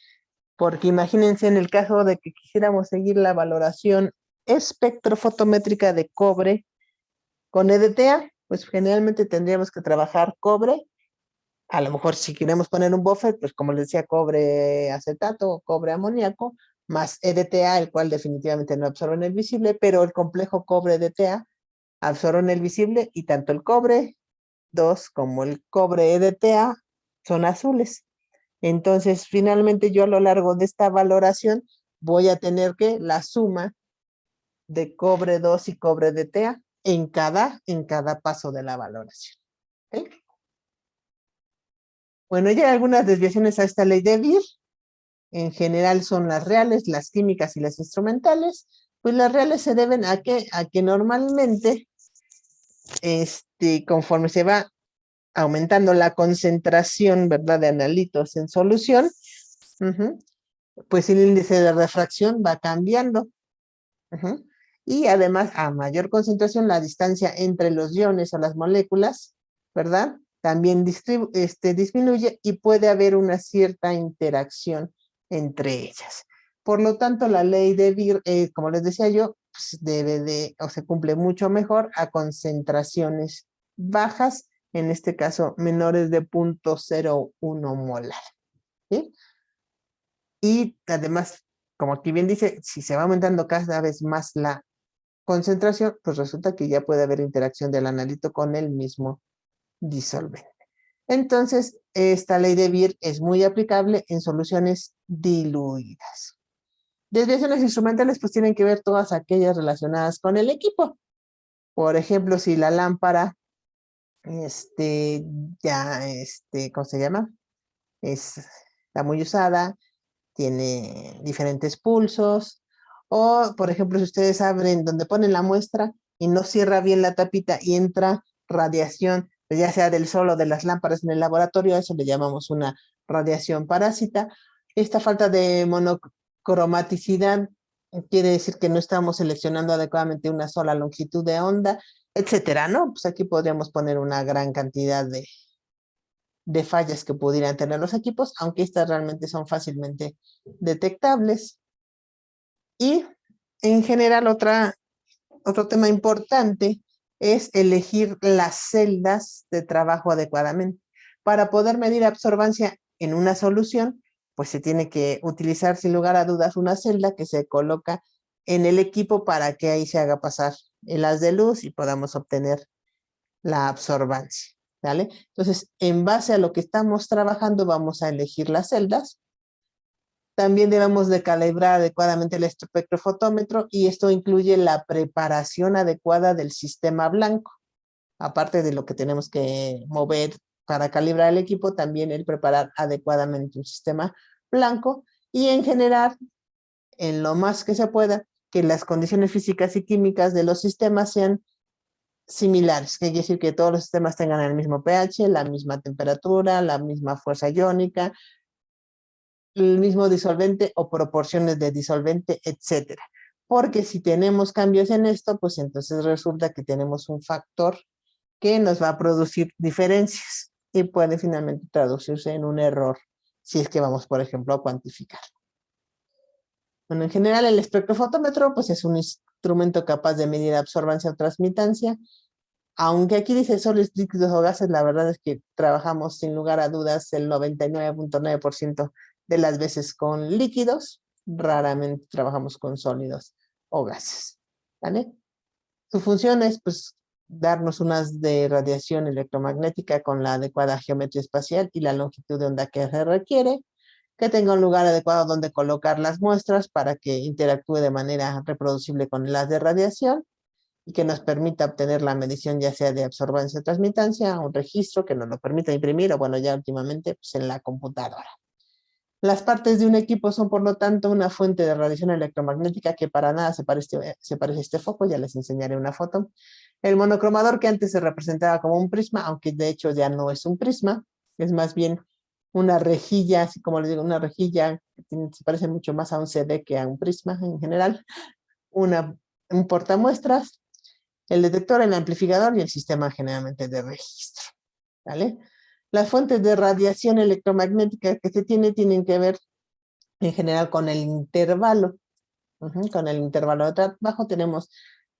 porque imagínense en el caso de que quisiéramos seguir la valoración espectrofotométrica de cobre con EDTA, pues generalmente tendríamos que trabajar cobre. A lo mejor si queremos poner un buffer, pues como les decía, cobre acetato o cobre amoníaco, más EDTA, el cual definitivamente no absorbe en el visible, pero el complejo cobre-EDTA absorbe en el visible y tanto el cobre 2 como el cobre EDTA son azules. Entonces, finalmente yo a lo largo de esta valoración voy a tener que la suma de cobre 2 y cobre de TA en cada paso de la valoración. ¿Ok? Bueno, ya hay algunas desviaciones a esta ley de Beer. En general son las reales, las químicas y las instrumentales. Pues las reales se deben a que normalmente, conforme se va aumentando la concentración, ¿verdad?, de analitos en solución, pues el índice de refracción va cambiando. Y además, a mayor concentración, la distancia entre los iones o las moléculas, ¿verdad?, también disminuye y puede haber una cierta interacción entre ellas. Por lo tanto, la ley de Beer, como les decía yo, pues se cumple mucho mejor a concentraciones bajas, en este caso menores de 0.01 molar. ¿Sí? Y además, como aquí bien dice, si se va aumentando cada vez más la concentración, pues resulta que ya puede haber interacción del analito con el mismo disolvente. Entonces, esta ley de Beer es muy aplicable en soluciones diluidas. Desviaciones instrumentales pues tienen que ver todas aquellas relacionadas con el equipo. Por ejemplo, si la lámpara, ¿cómo se llama? Está muy usada, tiene diferentes pulsos, o por ejemplo, si ustedes abren donde ponen la muestra y no cierra bien la tapita y entra radiación, pues ya sea del sol o de las lámparas en el laboratorio, a eso le llamamos una radiación parásita. Esta falta de monocromaticidad quiere decir que no estamos seleccionando adecuadamente una sola longitud de onda, etcétera, ¿no? Pues aquí podríamos poner una gran cantidad de fallas que pudieran tener los equipos, aunque estas realmente son fácilmente detectables. Y en general otro tema importante es elegir las celdas de trabajo adecuadamente. Para poder medir absorbancia en una solución, pues se tiene que utilizar sin lugar a dudas una celda que se coloca en el equipo para que ahí se haga pasar el haz de luz y podamos obtener la absorbancia. ¿Vale? Entonces, en base a lo que estamos trabajando, vamos a elegir las celdas. También debemos de calibrar adecuadamente el espectrofotómetro y esto incluye la preparación adecuada del sistema blanco. Aparte de lo que tenemos que mover para calibrar el equipo, también el preparar adecuadamente un sistema blanco y en general, en lo más que se pueda, que las condiciones físicas y químicas de los sistemas sean similares, que quiere decir que todos los sistemas tengan el mismo pH, la misma temperatura, la misma fuerza iónica, el mismo disolvente o proporciones de disolvente, etcétera. Porque si tenemos cambios en esto, pues entonces resulta que tenemos un factor que nos va a producir diferencias y puede finalmente traducirse en un error si es que vamos, por ejemplo, a cuantificar. Bueno, en general el espectrofotómetro pues es un instrumento capaz de medir absorbancia o transmitancia. Aunque aquí dice sólidos, líquidos o gases, la verdad es que trabajamos sin lugar a dudas el 99.9% de las veces con líquidos, raramente trabajamos con sólidos o gases, ¿vale? Su función es, pues, darnos unas de radiación electromagnética con la adecuada geometría espacial y la longitud de onda que se requiere, que tenga un lugar adecuado donde colocar las muestras para que interactúe de manera reproducible con las de radiación, y que nos permita obtener la medición ya sea de absorbancia o transmitancia, un registro que nos lo permita imprimir o bueno, ya últimamente pues en la computadora. Las partes de un equipo son por lo tanto una fuente de radiación electromagnética que para nada se parece a este foco, ya les enseñaré una foto. El monocromador que antes se representaba como un prisma, aunque de hecho ya no es un prisma, es más bien una rejilla, así como les digo, una rejilla que se parece mucho más a un CD que a un prisma en general, un portamuestras, el detector, el amplificador y el sistema generalmente de registro, ¿vale? Las fuentes de radiación electromagnética que se tienen que ver en general con el intervalo. Con el intervalo de trabajo tenemos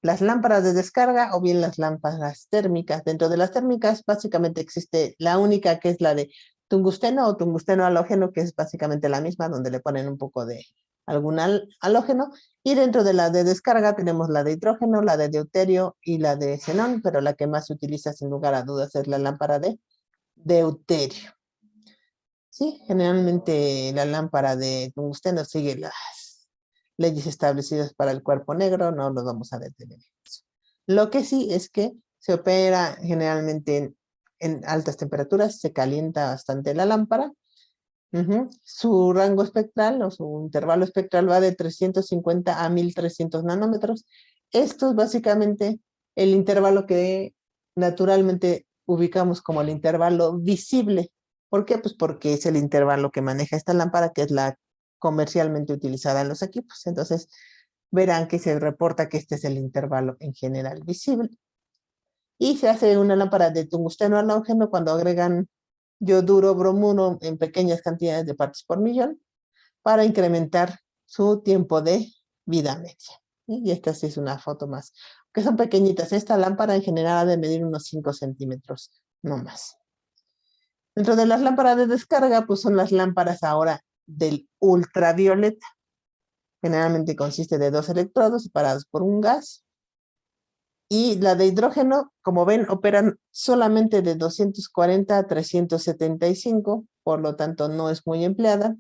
las lámparas de descarga o bien las lámparas térmicas. Dentro de las térmicas básicamente existe la única que es la de tungsteno o tungsteno halógeno, que es básicamente la misma, donde le ponen un poco de algún halógeno. Y dentro de la de descarga tenemos la de hidrógeno, la de deuterio y la de xenón, pero la que más se utiliza sin lugar a dudas es la lámpara de deuterio. Sí, generalmente la lámpara de tungsteno sigue leyes establecidas para el cuerpo negro, no los vamos a detener. Lo que sí es que se opera generalmente en altas temperaturas, se calienta bastante la lámpara. Su rango espectral o su intervalo espectral va de 350 a 1300 nanómetros. Esto es básicamente el intervalo que naturalmente ubicamos como el intervalo visible. ¿Por qué? Pues porque es el intervalo que maneja esta lámpara, que es la comercialmente utilizada en los equipos. Entonces, verán que se reporta que este es el intervalo en general visible. Y se hace una lámpara de tungsteno halógeno cuando agregan yoduro bromuro en pequeñas cantidades de partes por millón para incrementar su tiempo de vida media. Y esta sí es una foto más, que son pequeñitas. Esta lámpara en general ha de medir unos 5 centímetros, no más. Dentro de las lámparas de descarga, pues son las lámparas ahora del ultravioleta. Generalmente consiste de 2 electrodos separados por un gas. Y la de hidrógeno, como ven, operan solamente de 240 a 375, por lo tanto no es muy empleada.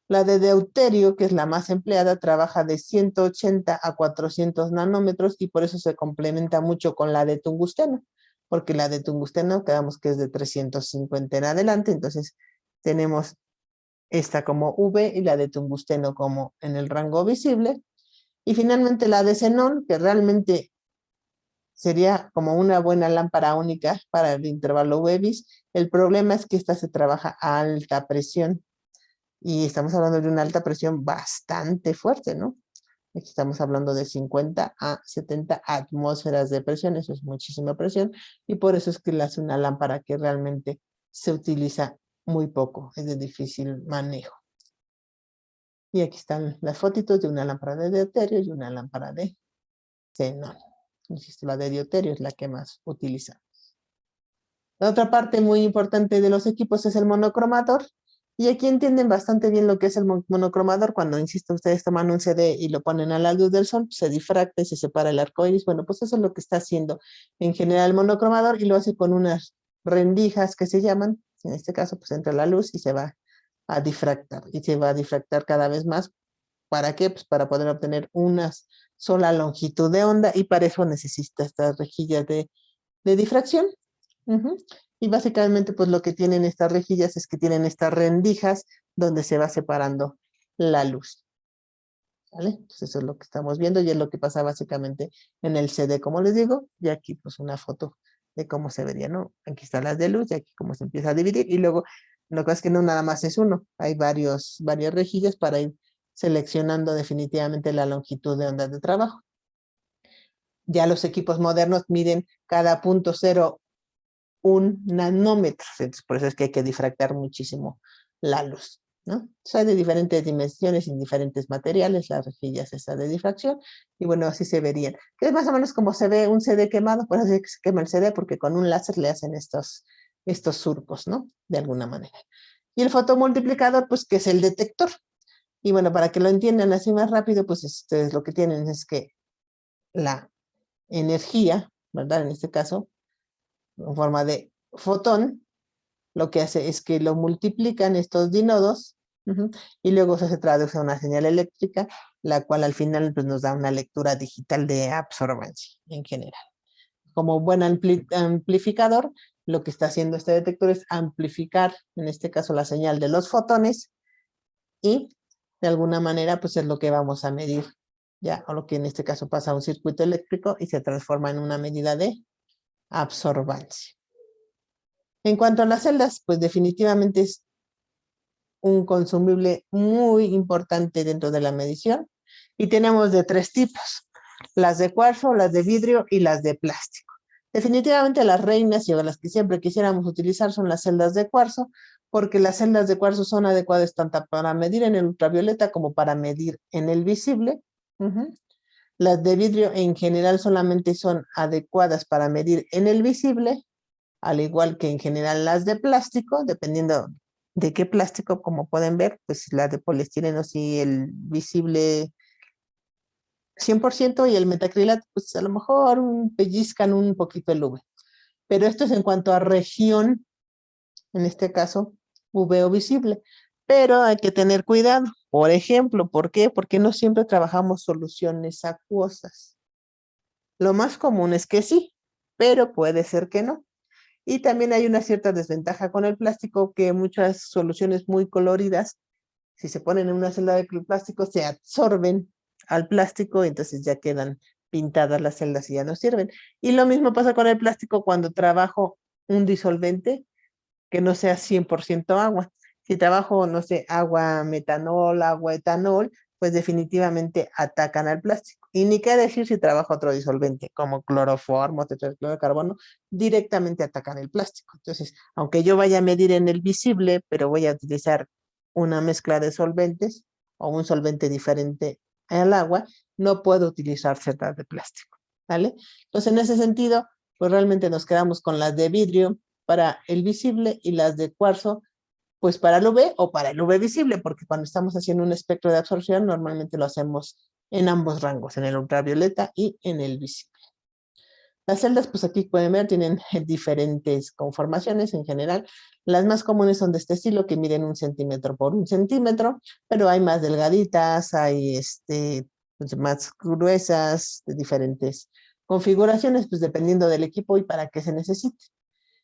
La de deuterio, que es la más empleada, trabaja de 180 a 400 nanómetros y por eso se complementa mucho con la de tungsteno, porque la de tungsteno quedamos que es de 350 en adelante, entonces tenemos esta como V y la de tungsteno como en el rango visible. Y finalmente la de xenón, que realmente sería como una buena lámpara única para el intervalo Webis. El problema es que esta se trabaja a alta presión y estamos hablando de una alta presión bastante fuerte, ¿no? Aquí estamos hablando de 50 a 70 atmósferas de presión, eso es muchísima presión y por eso es que la hace una lámpara que realmente se utiliza muy poco, es de difícil manejo. Y aquí están las fotitos de una lámpara de deuterio y una lámpara de xenón. Insisto, la de deuterio es la que más utilizamos. La otra parte muy importante de los equipos es el monocromador. Y aquí entienden bastante bien lo que es el monocromador. Cuando, insisto, ustedes toman un CD y lo ponen a la luz del sol, se difracta y se separa el arco iris. Bueno, pues eso es lo que está haciendo en general el monocromador y lo hace con unas rendijas que se llaman. En este caso, pues entra la luz y se va a difractar. Y se va a difractar cada vez más. ¿Para qué? Pues para poder obtener una sola longitud de onda y para eso necesita estas rejillas de difracción. Y básicamente pues lo que tienen estas rejillas es que tienen estas rendijas donde se va separando la luz. ¿Vale? Entonces eso es lo que estamos viendo y es lo que pasa básicamente en el CD, como les digo, y aquí pues una foto de cómo se vería, ¿no? Aquí están las de luz y aquí cómo se empieza a dividir y luego lo que es que no nada más es uno, hay varias rejillas para ir seleccionando definitivamente la longitud de onda de trabajo. Ya los equipos modernos miden cada 0.01 nanómetros, entonces por eso es que hay que difractar muchísimo la luz, ¿no? Entonces hay de diferentes dimensiones y diferentes materiales, las rejillas esas de difracción, y bueno, así se verían. Que es más o menos como se ve un CD quemado, por eso es que se quema el CD, porque con un láser le hacen estos surcos, ¿no? De alguna manera. Y el fotomultiplicador, pues, que es el detector. Y bueno, para que lo entiendan así más rápido, pues ustedes lo que tienen es que la energía, ¿verdad? En este caso, en forma de fotón, lo que hace es que lo multiplican estos dínodos y luego se traduce a una señal eléctrica, la cual al final pues, nos da una lectura digital de absorbancia en general. Como buen amplificador, lo que está haciendo este detector es amplificar, en este caso, la señal de los fotones y de alguna manera pues es lo que vamos a medir, ya, o lo que en este caso pasa a un circuito eléctrico y se transforma en una medida de absorbancia. En cuanto a las celdas, pues definitivamente es un consumible muy importante dentro de la medición y tenemos de 3 tipos, las de cuarzo, las de vidrio y las de plástico. Definitivamente las reinas y las que siempre quisiéramos utilizar son las celdas de cuarzo, porque las celdas de cuarzo son adecuadas tanto para medir en el ultravioleta como para medir en el visible. Las de vidrio en general solamente son adecuadas para medir en el visible, al igual que en general las de plástico, dependiendo de qué plástico, como pueden ver, pues la de poliestireno sí, el visible 100% y el metacrilato, pues a lo mejor pellizcan un poquito el UV. Pero esto es en cuanto a región, en este caso, UV o visible. Pero hay que tener cuidado. Por ejemplo, ¿por qué? Porque no siempre trabajamos soluciones acuosas. Lo más común es que sí, pero puede ser que no. Y también hay una cierta desventaja con el plástico, que muchas soluciones muy coloridas, si se ponen en una celda de plástico, se absorben al plástico y entonces ya quedan pintadas las celdas y ya no sirven. Y lo mismo pasa con el plástico cuando trabajo un disolvente que no sea 100% agua. Si trabajo, no sé, agua metanol, agua etanol, pues definitivamente atacan al plástico. Y ni qué decir si trabajo otro disolvente, como cloroformo, tetracloruro de carbono, directamente atacan el plástico. Entonces, aunque yo vaya a medir en el visible, pero voy a utilizar una mezcla de solventes o un solvente diferente al agua, no puedo utilizar celdas de plástico, ¿vale? Entonces, en ese sentido, pues realmente nos quedamos con las de vidrio para el visible y las de cuarzo, pues para el UV o para el UV visible, porque cuando estamos haciendo un espectro de absorción, normalmente lo hacemos en ambos rangos, en el ultravioleta y en el visible. Las celdas, pues aquí pueden ver, tienen diferentes conformaciones en general. Las más comunes son de este estilo, que miden 1 centímetro por 1 centímetro, pero hay más delgaditas, hay pues más gruesas, de diferentes configuraciones, pues dependiendo del equipo y para qué se necesite.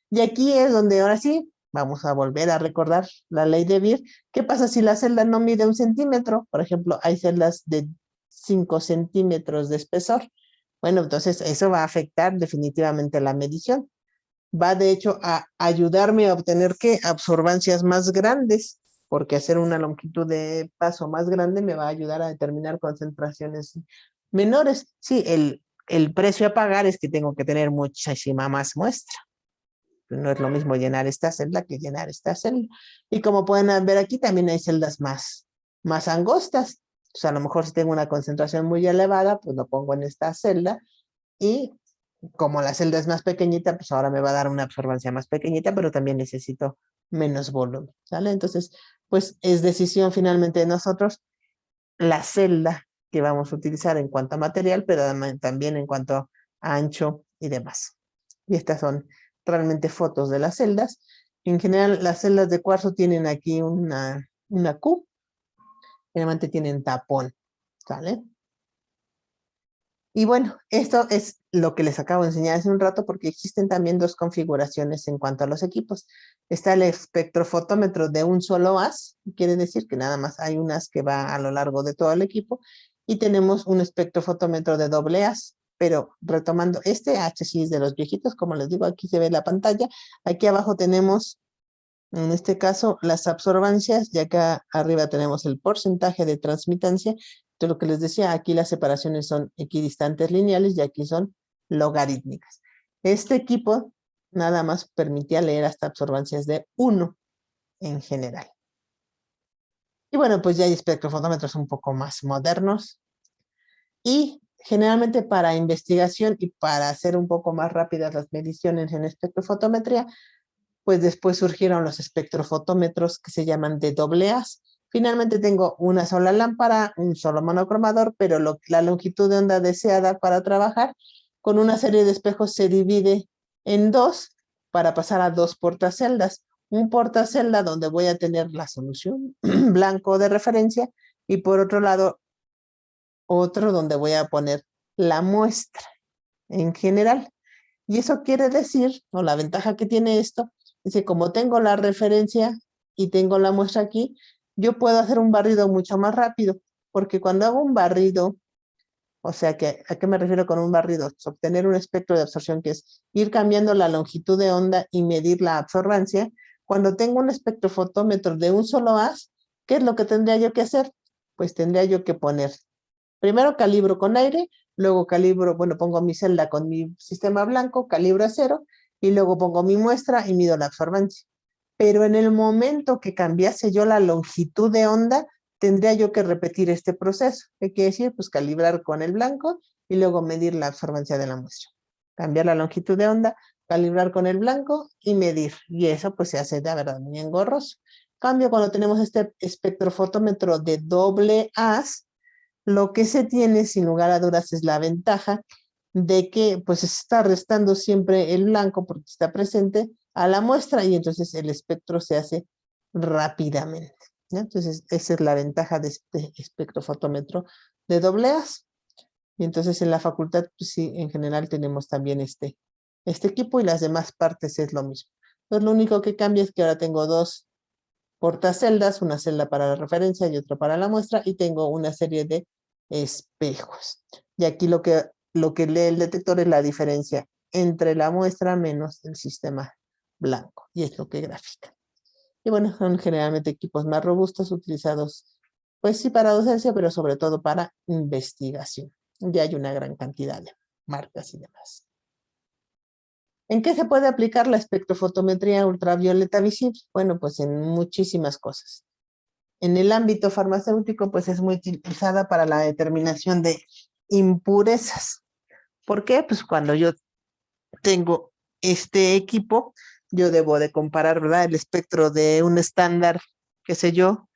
Y aquí es donde ahora sí vamos a volver a recordar la ley de Beer. ¿Qué pasa si la celda no mide 1 centímetro? Por ejemplo, hay celdas de 5 centímetros de espesor. Bueno, entonces eso va a afectar definitivamente la medición. Va de hecho a ayudarme a obtener ¿qué? Absorbancias más grandes, porque hacer una longitud de paso más grande me va a ayudar a determinar concentraciones menores. Sí, el precio a pagar es que tengo que tener muchísima más muestra. No es lo mismo llenar esta celda que llenar esta celda. Y como pueden ver aquí, también hay celdas más angostas. O sea, a lo mejor si tengo una concentración muy elevada, pues lo pongo en esta celda. Y como la celda es más pequeñita, pues ahora me va a dar una absorbancia más pequeñita, pero también necesito menos volumen, ¿sale? Entonces, pues es decisión finalmente de nosotros la celda que vamos a utilizar en cuanto a material, pero también en cuanto a ancho y demás. Y estas son realmente fotos de las celdas. En general, las celdas de cuarzo tienen aquí una Q, generalmente tienen tapón, ¿sale? Y bueno, esto es lo que les acabo de enseñar hace un rato, porque existen también dos configuraciones en cuanto a los equipos. Está el espectrofotómetro de un solo haz, quiere decir que nada más hay un haz que va a lo largo de todo el equipo, y tenemos un espectrofotómetro de doble haz. Pero retomando, este H sí es de los viejitos, como les digo, aquí se ve la pantalla. Aquí abajo tenemos, en este caso, las absorbancias, y acá arriba tenemos el porcentaje de transmitancia. De lo que les decía, aquí las separaciones son equidistantes lineales y aquí son logarítmicas. Este equipo nada más permitía leer hasta absorbancias de 1 en general. Y bueno, pues ya hay espectrofotómetros un poco más modernos. Y generalmente para investigación y para hacer un poco más rápidas las mediciones en espectrofotometría, pues después surgieron los espectrofotómetros que se llaman de doble haz. Finalmente tengo una sola lámpara, un solo monocromador, pero la longitud de onda deseada para trabajar con una serie de espejos se divide en dos para pasar a dos portaceldas. Un portacelda donde voy a tener la solución blanco de referencia y por otro lado otro donde voy a poner la muestra en general. Y eso quiere decir, o la ventaja que tiene esto, es que como tengo la referencia y tengo la muestra aquí, yo puedo hacer un barrido mucho más rápido, porque cuando hago un barrido, o sea, ¿a qué me refiero con un barrido? Es obtener un espectro de absorción, que es ir cambiando la longitud de onda y medir la absorbancia. Cuando tengo un espectrofotómetro de un solo haz, ¿qué es lo que tendría yo que hacer? Pues tendría yo que poner, primero calibro con aire, luego calibro, bueno, pongo mi celda con mi sistema blanco, calibro a 0, y luego pongo mi muestra y mido la absorbancia. Pero en el momento que cambiase yo la longitud de onda, tendría yo que repetir este proceso. ¿Qué quiere decir? Pues calibrar con el blanco y luego medir la absorbancia de la muestra. Cambiar la longitud de onda, calibrar con el blanco y medir. Y eso pues se hace de verdad muy engorroso. Cambio, cuando tenemos este espectrofotómetro de doble haz, lo que se tiene, sin lugar a dudas, es la ventaja de que pues se está restando siempre el blanco porque está presente a la muestra y entonces el espectro se hace rápidamente. ¿ya? Entonces, esa es la ventaja de este espectrofotómetro de doble haz. Y entonces en la facultad, pues sí, en general tenemos también este equipo y las demás partes es lo mismo. Entonces, lo único que cambia es que ahora tengo dos portaceldas, una celda para la referencia y otra para la muestra, y tengo una serie de espejos. Y aquí lo que lee el detector es la diferencia entre la muestra menos el sistema blanco, y es lo que grafica. Y bueno, son generalmente equipos más robustos utilizados, pues sí, para docencia, pero sobre todo para investigación. Ya hay una gran cantidad de marcas y demás. ¿En qué se puede aplicar la espectrofotometría ultravioleta visible? Bueno, pues en muchísimas cosas. En el ámbito farmacéutico, pues es muy utilizada para la determinación de impurezas. ¿Por qué? Pues cuando yo tengo este equipo, yo debo de comparar, ¿verdad?, el espectro de un estándar, qué sé yo,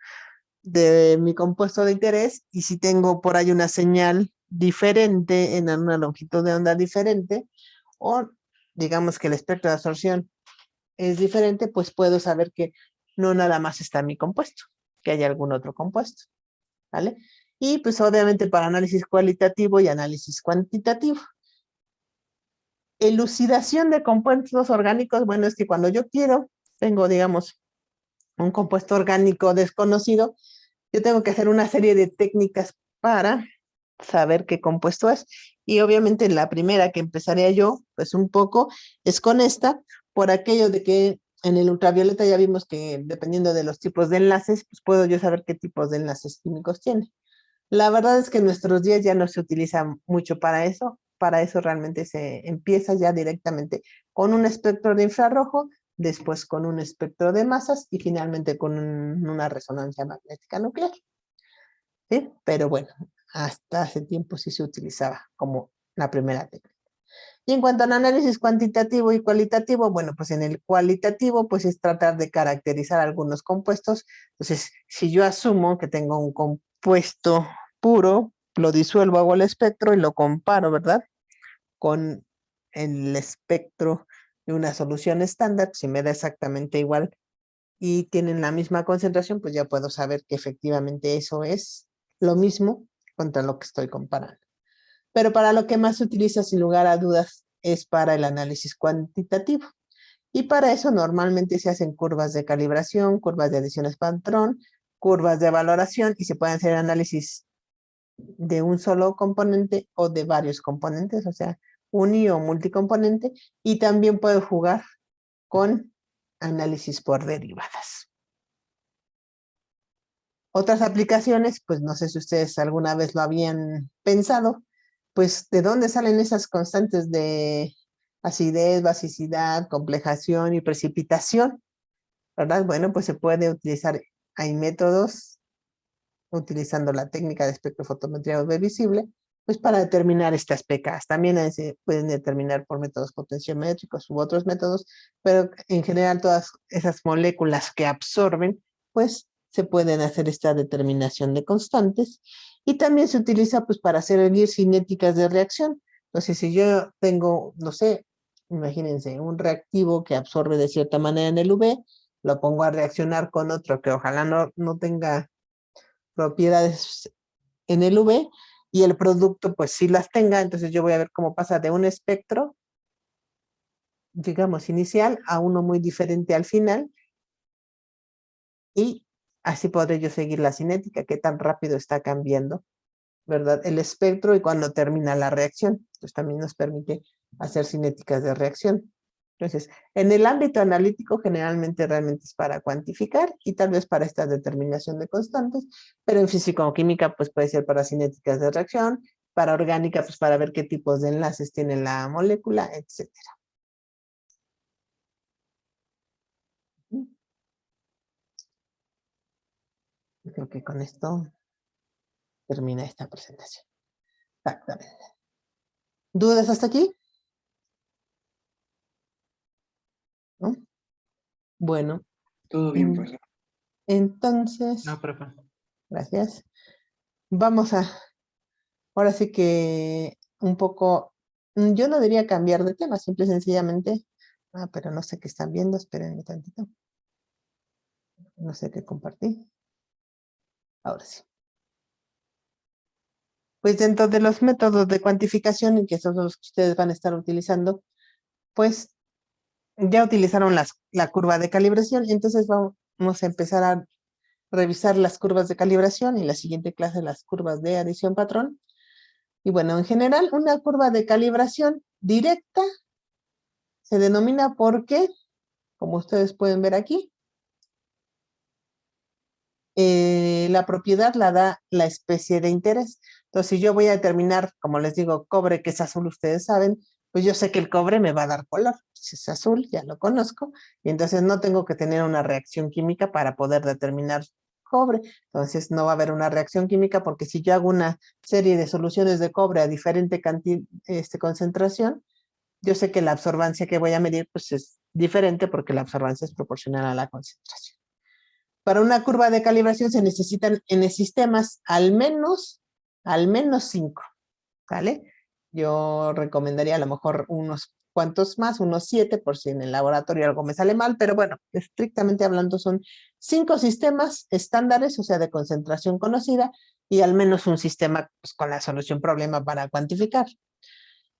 de mi compuesto de interés, y si tengo por ahí una señal diferente en una longitud de onda diferente, o digamos que el espectro de absorción es diferente, pues puedo saber que no nada más está mi compuesto, que hay algún otro compuesto, ¿vale? Y pues obviamente para análisis cualitativo y análisis cuantitativo. Elucidación de compuestos orgánicos, bueno, es que cuando yo tengo, digamos, un compuesto orgánico desconocido, yo tengo que hacer una serie de técnicas para saber qué compuesto es. Y obviamente la primera que empezaría yo, pues un poco, es con esta, por aquello de que en el ultravioleta ya vimos que dependiendo de los tipos de enlaces, pues puedo yo saber qué tipos de enlaces químicos tiene. La verdad es que en nuestros días ya no se utiliza mucho para eso. Para eso realmente se empieza ya directamente con un espectro de infrarrojo, después con un espectro de masas y finalmente con una resonancia magnética nuclear. ¿Sí? Pero bueno, hasta hace tiempo sí se utilizaba como la primera técnica. Y en cuanto al análisis cuantitativo y cualitativo, bueno, pues en el cualitativo, pues es tratar de caracterizar algunos compuestos. Entonces, si yo asumo que tengo un compuesto puro, lo disuelvo, hago el espectro y lo comparo, ¿verdad?, con el espectro de una solución estándar, si me da exactamente igual y tienen la misma concentración, pues ya puedo saber que efectivamente eso es lo mismo contra lo que estoy comparando. Pero para lo que más se utiliza, sin lugar a dudas, es para el análisis cuantitativo. Y para eso normalmente se hacen curvas de calibración, curvas de adiciones patrón, curvas de valoración, y se pueden hacer análisis de un solo componente o de varios componentes, o sea, uni o multicomponente, y también puedo jugar con análisis por derivadas. Otras aplicaciones, pues no sé si ustedes alguna vez lo habían pensado, pues ¿de dónde salen esas constantes de acidez, basicidad, complejación y precipitación? ¿Verdad? Bueno, pues se puede utilizar, hay métodos utilizando la técnica de espectrofotometría UV visible, pues para determinar estas pKs. También se pueden determinar por métodos potenciométricos u otros métodos, pero en general todas esas moléculas que absorben, pues se pueden hacer esta determinación de constantes. Y también se utiliza pues para hacer cinéticas de reacción. Entonces, si yo tengo, no sé, imagínense, un reactivo que absorbe de cierta manera en el UV, lo pongo a reaccionar con otro que ojalá no tenga propiedades en el UV, y el producto pues sí las tenga, entonces yo voy a ver cómo pasa de un espectro, digamos, inicial a uno muy diferente al final, y así podré yo seguir la cinética, qué tan rápido está cambiando, ¿verdad?, el espectro y cuando termina la reacción. Entonces también nos permite hacer cinéticas de reacción. Entonces, en el ámbito analítico generalmente realmente es para cuantificar y tal vez para esta determinación de constantes, pero en físico-química pues puede ser para cinéticas de reacción, para orgánica pues para ver qué tipos de enlaces tiene la molécula, etc. Creo que con esto termina esta presentación. Exactamente. ¿Dudas hasta aquí? ¿No? Bueno, Todo bien, profesor. entonces, No, profe. gracias. Vamos ahora sí que un poco, yo no diría cambiar de tema, simple y sencillamente, pero no sé qué están viendo, espérenme tantito. No sé qué compartí. Ahora sí. Pues dentro de los métodos de cuantificación, y que son los que ustedes van a estar utilizando, pues ya utilizaron la curva de calibración, entonces vamos a empezar a revisar las curvas de calibración y la siguiente clase las curvas de adición patrón. Y bueno, en general, una curva de calibración directa se denomina porque, como ustedes pueden ver aquí, la propiedad la da la especie de interés. Entonces, si yo voy a determinar, como les digo, cobre que es azul, ustedes saben, pues yo sé que el cobre me va a dar color. Si es azul, ya lo conozco, y entonces no tengo que tener una reacción química para poder determinar cobre. Entonces, no va a haber una reacción química porque si yo hago una serie de soluciones de cobre a diferente concentración, yo sé que la absorbancia que voy a medir pues es diferente porque la absorbancia es proporcional a la concentración. Para una curva de calibración se necesitan en sistemas al menos 5, ¿vale? Yo recomendaría a lo mejor unos cuantos más, unos 7, por si en el laboratorio algo me sale mal, pero bueno, estrictamente hablando son 5 sistemas estándares, o sea, de concentración conocida, y al menos un sistema pues, con la solución problema para cuantificar.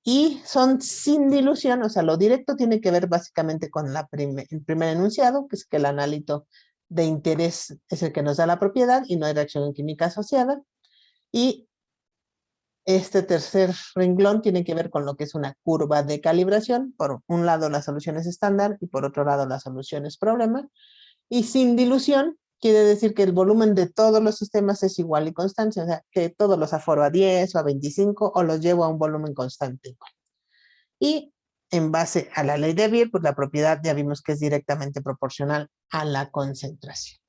Y son sin dilución, o sea, lo directo tiene que ver básicamente con el primer enunciado, que es que el analito de interés es el que nos da la propiedad y no hay reacción química asociada. Y este tercer renglón tiene que ver con lo que es una curva de calibración. Por un lado la solución es estándar y por otro lado la solución es problema. Y sin dilución quiere decir que el volumen de todos los sistemas es igual y constante, o sea, que todos los aforo a 10 o a 25 o los llevo a un volumen constante igual. Y en base a la ley de Beer, pues la propiedad ya vimos que es directamente proporcional a la concentración.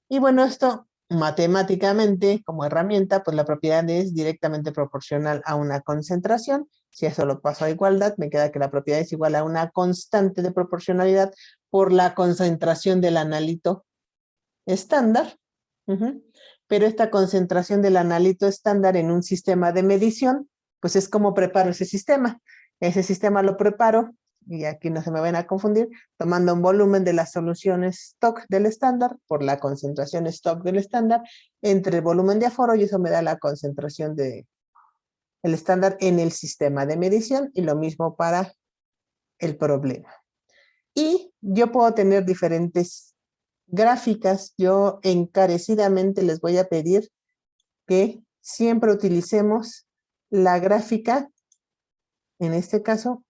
Y bueno, esto matemáticamente, como herramienta, pues la propiedad es directamente proporcional a una concentración. Si eso lo paso a igualdad, me queda que la propiedad es igual a una constante de proporcionalidad por la concentración del analito estándar. Pero esta concentración del analito estándar en un sistema de medición, pues es como preparo ese sistema. Ese sistema lo preparo, y aquí no se me van a confundir, tomando un volumen de las soluciones stock del estándar por la concentración stock del estándar entre el volumen de aforo, y eso me da la concentración del estándar en el sistema de medición, y lo mismo para el problema. Y yo puedo tener diferentes gráficas. Yo encarecidamente les voy a pedir que siempre utilicemos la gráfica, en este caso,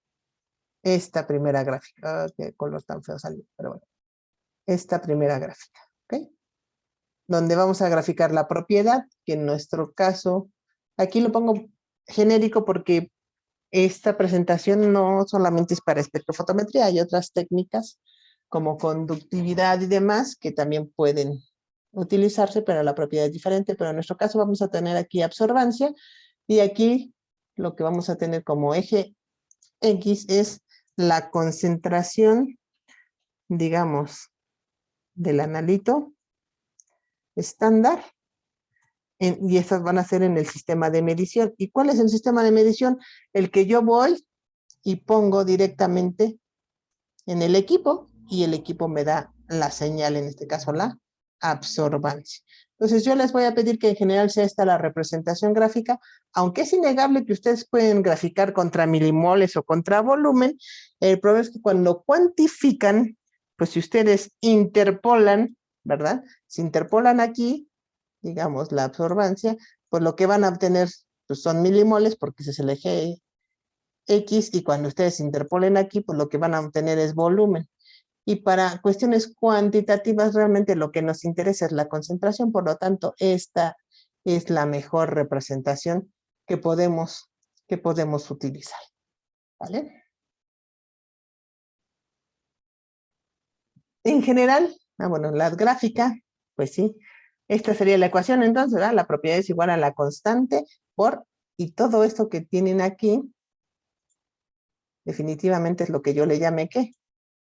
esta primera gráfica. Qué color tan feo salió, pero bueno. Esta primera gráfica, ¿ok? Donde vamos a graficar la propiedad, que en nuestro caso, aquí lo pongo genérico porque esta presentación no solamente es para espectrofotometría, hay otras técnicas como conductividad y demás que también pueden utilizarse, pero la propiedad es diferente. Pero en nuestro caso vamos a tener aquí absorbancia, y aquí lo que vamos a tener como eje X es la concentración, digamos, del analito estándar, y estas van a ser en el sistema de medición. ¿Y cuál es el sistema de medición? El que yo voy y pongo directamente en el equipo, y el equipo me da la señal, en este caso la absorbancia. Entonces yo les voy a pedir que en general sea esta la representación gráfica, aunque es innegable que ustedes pueden graficar contra milimoles o contra volumen. El problema es que cuando cuantifican, pues si ustedes interpolan, ¿verdad? Si interpolan aquí, digamos, la absorbancia, pues lo que van a obtener pues, son milimoles, porque ese es el eje X, y cuando ustedes interpolen aquí, pues lo que van a obtener es volumen. Y para cuestiones cuantitativas, realmente lo que nos interesa es la concentración, por lo tanto, esta es la mejor representación que podemos utilizar, ¿vale? En general, bueno, la gráfica, pues sí, esta sería la ecuación, entonces, ¿verdad? La propiedad es igual a la constante por, y todo esto que tienen aquí, definitivamente es lo que yo le llamé, ¿qué?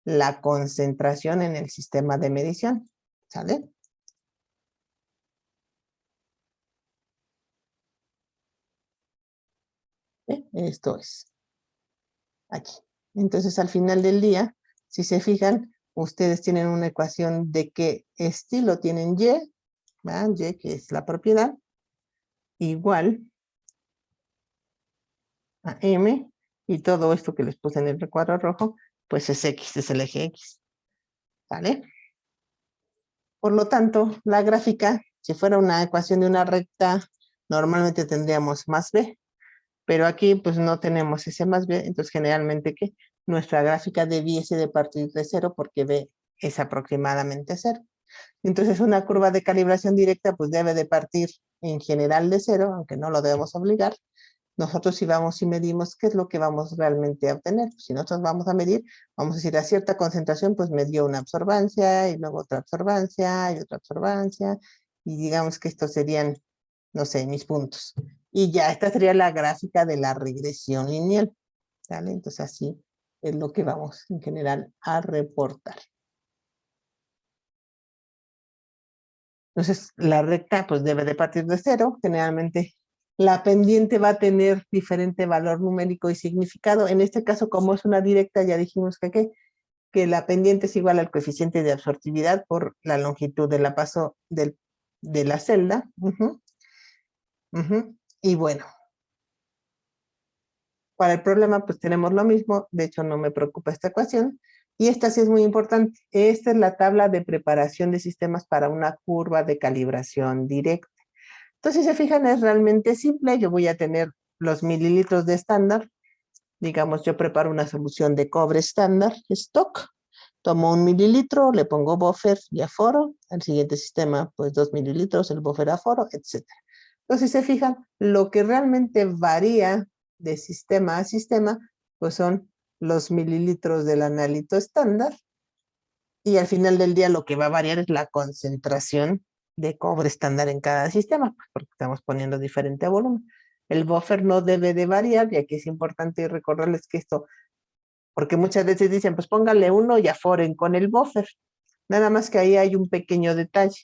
La concentración en el sistema de medición, ¿sale? Esto es aquí. Entonces, al final del día, si se fijan, ustedes tienen una ecuación de qué estilo tienen Y, ¿verdad? Y, que es la propiedad, igual a M, y todo esto que les puse en el recuadro rojo, pues es X, es el eje X. ¿Vale? Por lo tanto, la gráfica, si fuera una ecuación de una recta, normalmente tendríamos más B, pero aquí pues no tenemos ese más B, entonces generalmente que nuestra gráfica debiese de partir de 0 porque B es aproximadamente 0. Entonces una curva de calibración directa pues debe de partir en general de 0, aunque no lo debemos obligar. Nosotros si vamos y medimos, ¿qué es lo que vamos realmente a obtener? Pues, si nosotros vamos a medir, vamos a decir a cierta concentración, pues me dio una absorbancia, y luego otra absorbancia, y otra absorbancia, y digamos que estos serían, no sé, mis puntos. Y ya esta sería la gráfica de la regresión lineal, ¿vale? Entonces así es lo que vamos en general a reportar. Entonces la recta pues debe de partir de 0, generalmente la pendiente va a tener diferente valor numérico y significado. En este caso, como es una directa, ya dijimos que la pendiente es igual al coeficiente de absortividad por la longitud de la paso de la celda. Y bueno, para el problema pues tenemos lo mismo. De hecho, no me preocupa esta ecuación. Y esta sí es muy importante. Esta es la tabla de preparación de sistemas para una curva de calibración directa. Entonces, si se fijan, es realmente simple. Yo voy a tener los mililitros de estándar. Digamos, yo preparo una solución de cobre estándar, stock. Tomo 1 mililitro, le pongo buffer y aforo. Al siguiente sistema, pues 2 mililitros, el buffer aforo, etc. Entonces, si se fijan, lo que realmente varía de sistema a sistema, pues son los mililitros del analito estándar. Y al final del día lo que va a variar es la concentración de cobre estándar en cada sistema, porque estamos poniendo diferente volumen. El buffer no debe de variar, ya que es importante recordarles que esto, porque muchas veces dicen, pues pónganle 1 y aforen con el buffer. Nada más que ahí hay un pequeño detalle.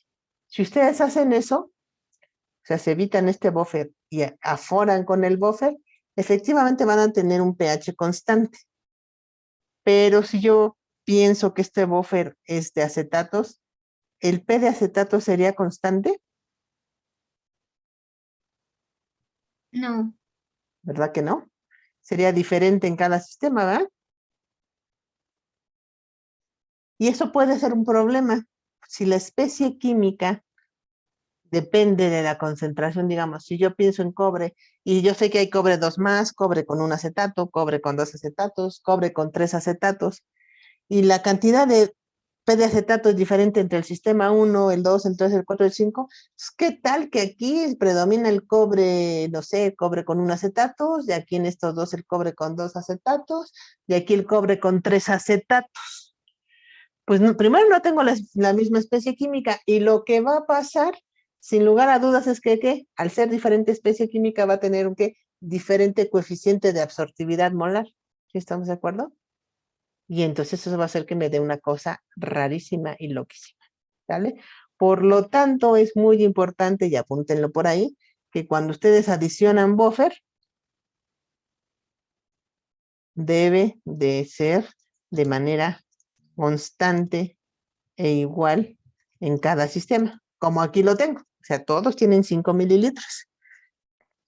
Si ustedes hacen eso, o sea, se evitan este buffer y aforan con el buffer, efectivamente van a tener un pH constante. Pero si yo pienso que este buffer es de acetatos, ¿el P de acetato sería constante? No. ¿Verdad que no? Sería diferente en cada sistema, ¿verdad? Y eso puede ser un problema. Si la especie química depende de la concentración, digamos, si yo pienso en cobre, y yo sé que hay cobre 2 más, cobre con 1 acetato, cobre con 2 acetatos, cobre con 3 acetatos, y la cantidad de P de acetato es diferente entre el sistema 1, el 2, el 3, el 4, el 5. Pues, ¿qué tal que aquí predomina el cobre, no sé, el cobre con 1 acetatos, y aquí en estos dos el cobre con 2 acetatos, y aquí el cobre con 3 acetatos? Pues no, primero no tengo la misma especie química, y lo que va a pasar, sin lugar a dudas, es que al ser diferente especie química va a tener un diferente coeficiente de absortividad molar. ¿Sí estamos de acuerdo? Y entonces eso va a hacer que me dé una cosa rarísima y loquísima, ¿vale? Por lo tanto, es muy importante, y apúntenlo por ahí, que cuando ustedes adicionan buffer, debe de ser de manera constante e igual en cada sistema, como aquí lo tengo. O sea, todos tienen 5 mililitros.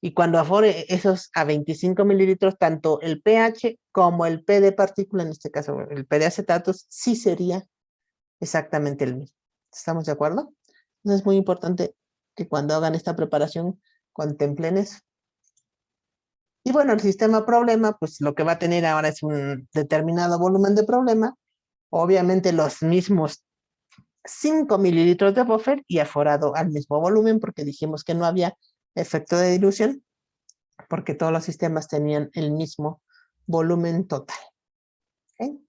Y cuando afore esos a 25 mililitros, tanto el pH como el P de partícula, en este caso el P de acetatos, sí sería exactamente el mismo. ¿Estamos de acuerdo? Entonces es muy importante que cuando hagan esta preparación contemplen eso. Y bueno, el sistema problema, pues lo que va a tener ahora es un determinado volumen de problema, obviamente los mismos 5 mililitros de buffer y aforado al mismo volumen, porque dijimos que no había efecto de dilución, porque todos los sistemas tenían el mismo volumen total. ¿Okay?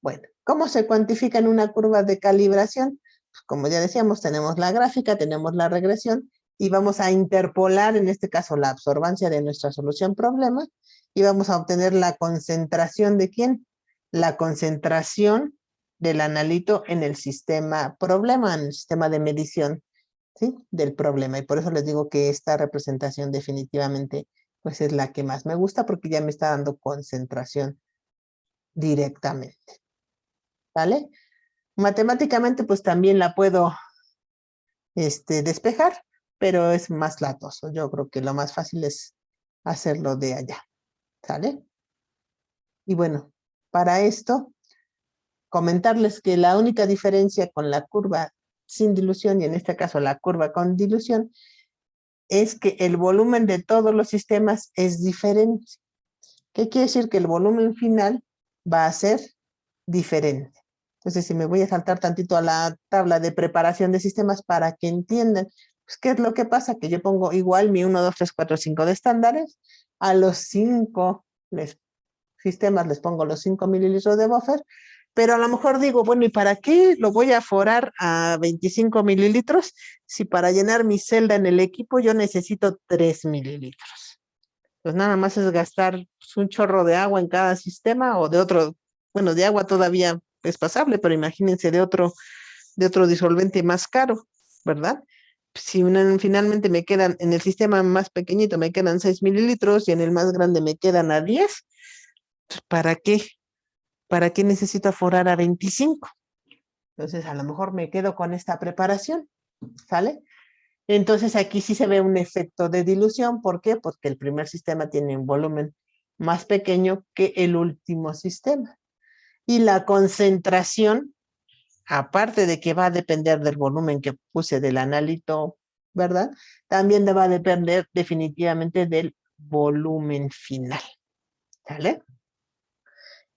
Bueno, ¿cómo se cuantifica en una curva de calibración? Pues como ya decíamos, tenemos la gráfica, tenemos la regresión, y vamos a interpolar, en este caso, la absorbancia de nuestra solución problema, y vamos a obtener la concentración de ¿quién? La concentración del analito en el sistema problema, en el sistema de medición, ¿sí? Del problema. Y por eso les digo que esta representación definitivamente pues es la que más me gusta, porque ya me está dando concentración directamente. ¿Vale? Matemáticamente pues también la puedo despejar, pero es más latoso. Yo creo que lo más fácil es hacerlo de allá, ¿sale? Y bueno, para esto, comentarles que la única diferencia con la curva sin dilución, y en este caso la curva con dilución, es que el volumen de todos los sistemas es diferente. ¿Qué quiere decir? Que el volumen final va a ser diferente. Entonces, si me voy a saltar tantito a la tabla de preparación de sistemas para que entiendan, pues, ¿qué es lo que pasa? Que yo pongo igual mi 1, 2, 3, 4, 5 de estándares, a los 5 sistemas les pongo los 5 mililitros de buffer, pero a lo mejor digo, bueno, ¿y para qué lo voy a forar a 25 mililitros si para llenar mi celda en el equipo yo necesito 3 mililitros? Pues nada más es gastar pues, un chorro de agua en cada sistema o de otro, bueno, de agua todavía es pasable, pero imagínense de otro disolvente más caro, ¿verdad? Si finalmente me quedan, en el sistema más pequeñito me quedan 6 mililitros y en el más grande me quedan a 10, pues, ¿para qué? ¿Para qué necesito aforar a 25? Entonces a lo mejor me quedo con esta preparación, ¿sale? Entonces aquí sí se ve un efecto de dilución. ¿Por qué? Porque el primer sistema tiene un volumen más pequeño que el último sistema. Y la concentración, aparte de que va a depender del volumen que puse del analito, ¿verdad? También va a depender definitivamente del volumen final, ¿sale?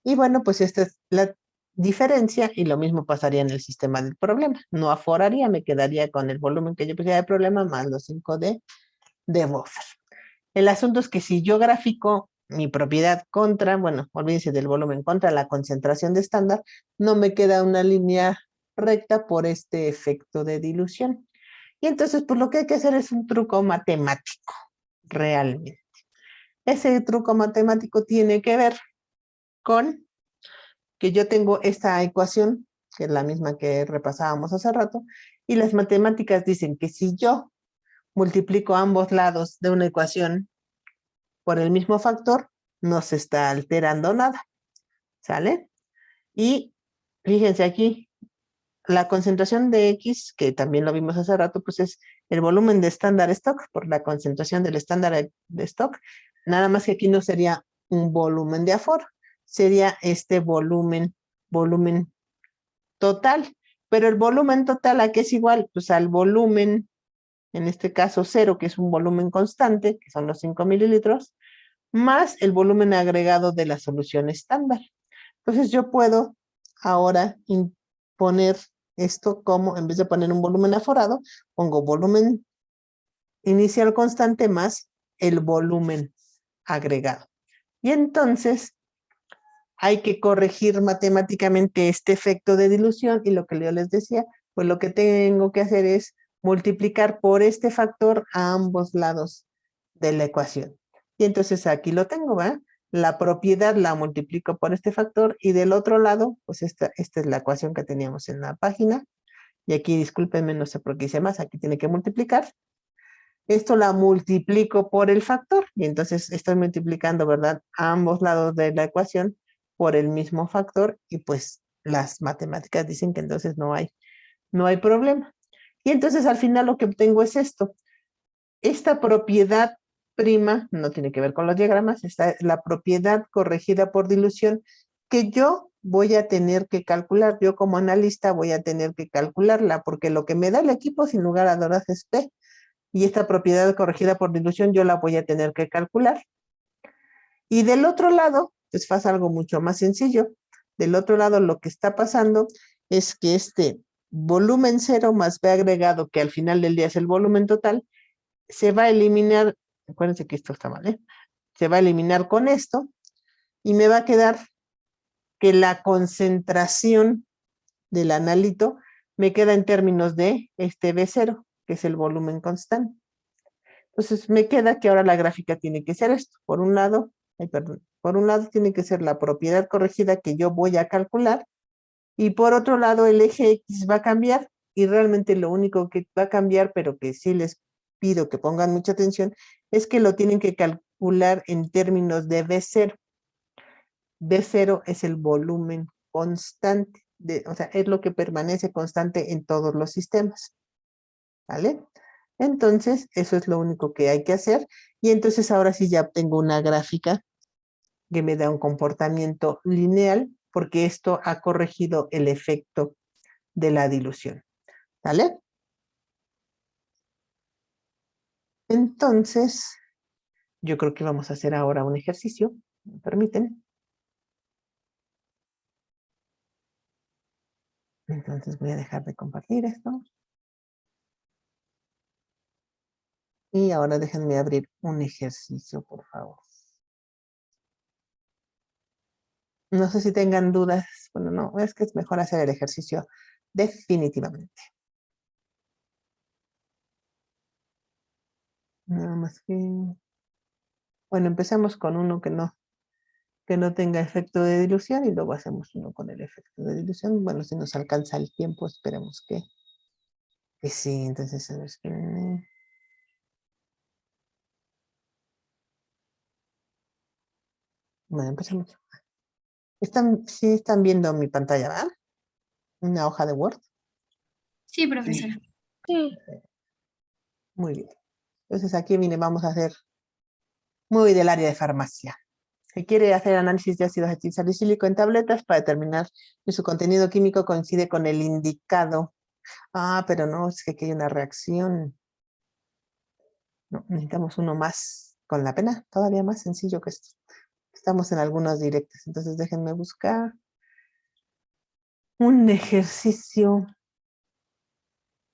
Y bueno, pues esta es la diferencia y lo mismo pasaría en el sistema del problema. No aforaría, me quedaría con el volumen que yo pusiera de problema más los 5 de buffer. El asunto es que si yo grafico mi propiedad contra, bueno, olvídense del volumen contra la concentración de estándar, no me queda una línea recta por este efecto de dilución. Y entonces, pues lo que hay que hacer es un truco matemático, realmente. Ese truco matemático tiene que ver con que yo tengo esta ecuación, que es la misma que repasábamos hace rato, y las matemáticas dicen que si yo multiplico ambos lados de una ecuación por el mismo factor, no se está alterando nada, ¿sale? Y fíjense aquí, la concentración de X, que también lo vimos hace rato, pues es el volumen de estándar stock por la concentración del estándar de stock, nada más que aquí no sería un volumen de aforo, sería este volumen total, pero el volumen total ¿a qué es igual? Pues al volumen, en este caso 0, que es un volumen constante, que son los 5 mililitros, más el volumen agregado de la solución estándar. Entonces yo puedo ahora poner esto como, en vez de poner un volumen aforado, pongo volumen inicial constante más el volumen agregado. Y entonces hay que corregir matemáticamente este efecto de dilución y lo que yo les decía, pues lo que tengo que hacer es multiplicar por este factor a ambos lados de la ecuación. Y entonces aquí lo tengo, ¿va? La propiedad la multiplico por este factor y del otro lado, pues esta es la ecuación que teníamos en la página. Y aquí, discúlpenme, no sé por qué hice más, aquí tiene que multiplicar. Esto la multiplico por el factor y entonces estoy multiplicando, ¿verdad? A ambos lados de la ecuación por el mismo factor y pues las matemáticas dicen que entonces no hay problema. Y entonces al final lo que obtengo es esto. Esta propiedad prima, no tiene que ver con los diagramas, esta es la propiedad corregida por dilución que yo voy a tener que calcular. Yo como analista voy a tener que calcularla porque lo que me da el equipo sin lugar a dudas es P. Y esta propiedad corregida por dilución yo la voy a tener que calcular. Y del otro lado, pues pasa algo mucho más sencillo. Del otro lado lo que está pasando es que este volumen 0 más B agregado, que al final del día es el volumen total, se va a eliminar, acuérdense que esto está mal, ¿eh? Se va a eliminar con esto y me va a quedar que la concentración del analito me queda en términos de este B0, que es el volumen constante. Entonces me queda que ahora la gráfica tiene que ser esto. Por un lado tiene que ser la propiedad corregida que yo voy a calcular y por otro lado el eje X va a cambiar y realmente lo único que va a cambiar, pero que sí les pido que pongan mucha atención, es que lo tienen que calcular en términos de B0. B0 es el volumen constante, o sea, es lo que permanece constante en todos los sistemas. ¿vale? Entonces, eso es lo único que hay que hacer. Y entonces ahora sí ya tengo una gráfica que me da un comportamiento lineal, porque esto ha corregido el efecto de la dilución, ¿vale? Entonces, yo creo que vamos a hacer ahora un ejercicio, ¿me permiten? Entonces voy a dejar de compartir esto. Y ahora déjenme abrir un ejercicio, por favor. No sé si tengan dudas. Bueno, no, es que es mejor hacer el ejercicio definitivamente. Nada más que... Bueno, empecemos con uno que no tenga efecto de dilución y luego hacemos uno con el efecto de dilución. Bueno, si nos alcanza el tiempo, esperemos que sí. Entonces, a ver, espérenme. Bueno, empecemos. Sí están viendo mi pantalla, ¿verdad? Una hoja de Word. Sí, profesora. Sí. Muy bien. Entonces aquí vamos a hacer muy del área de farmacia. Se quiere hacer análisis de ácido acetilsalicílico en tabletas para determinar si su contenido químico coincide con el indicado. Ah, pero no, es que aquí hay una reacción. No, necesitamos uno más con la pena, todavía más sencillo que esto. Estamos en algunos directos, entonces déjenme buscar un ejercicio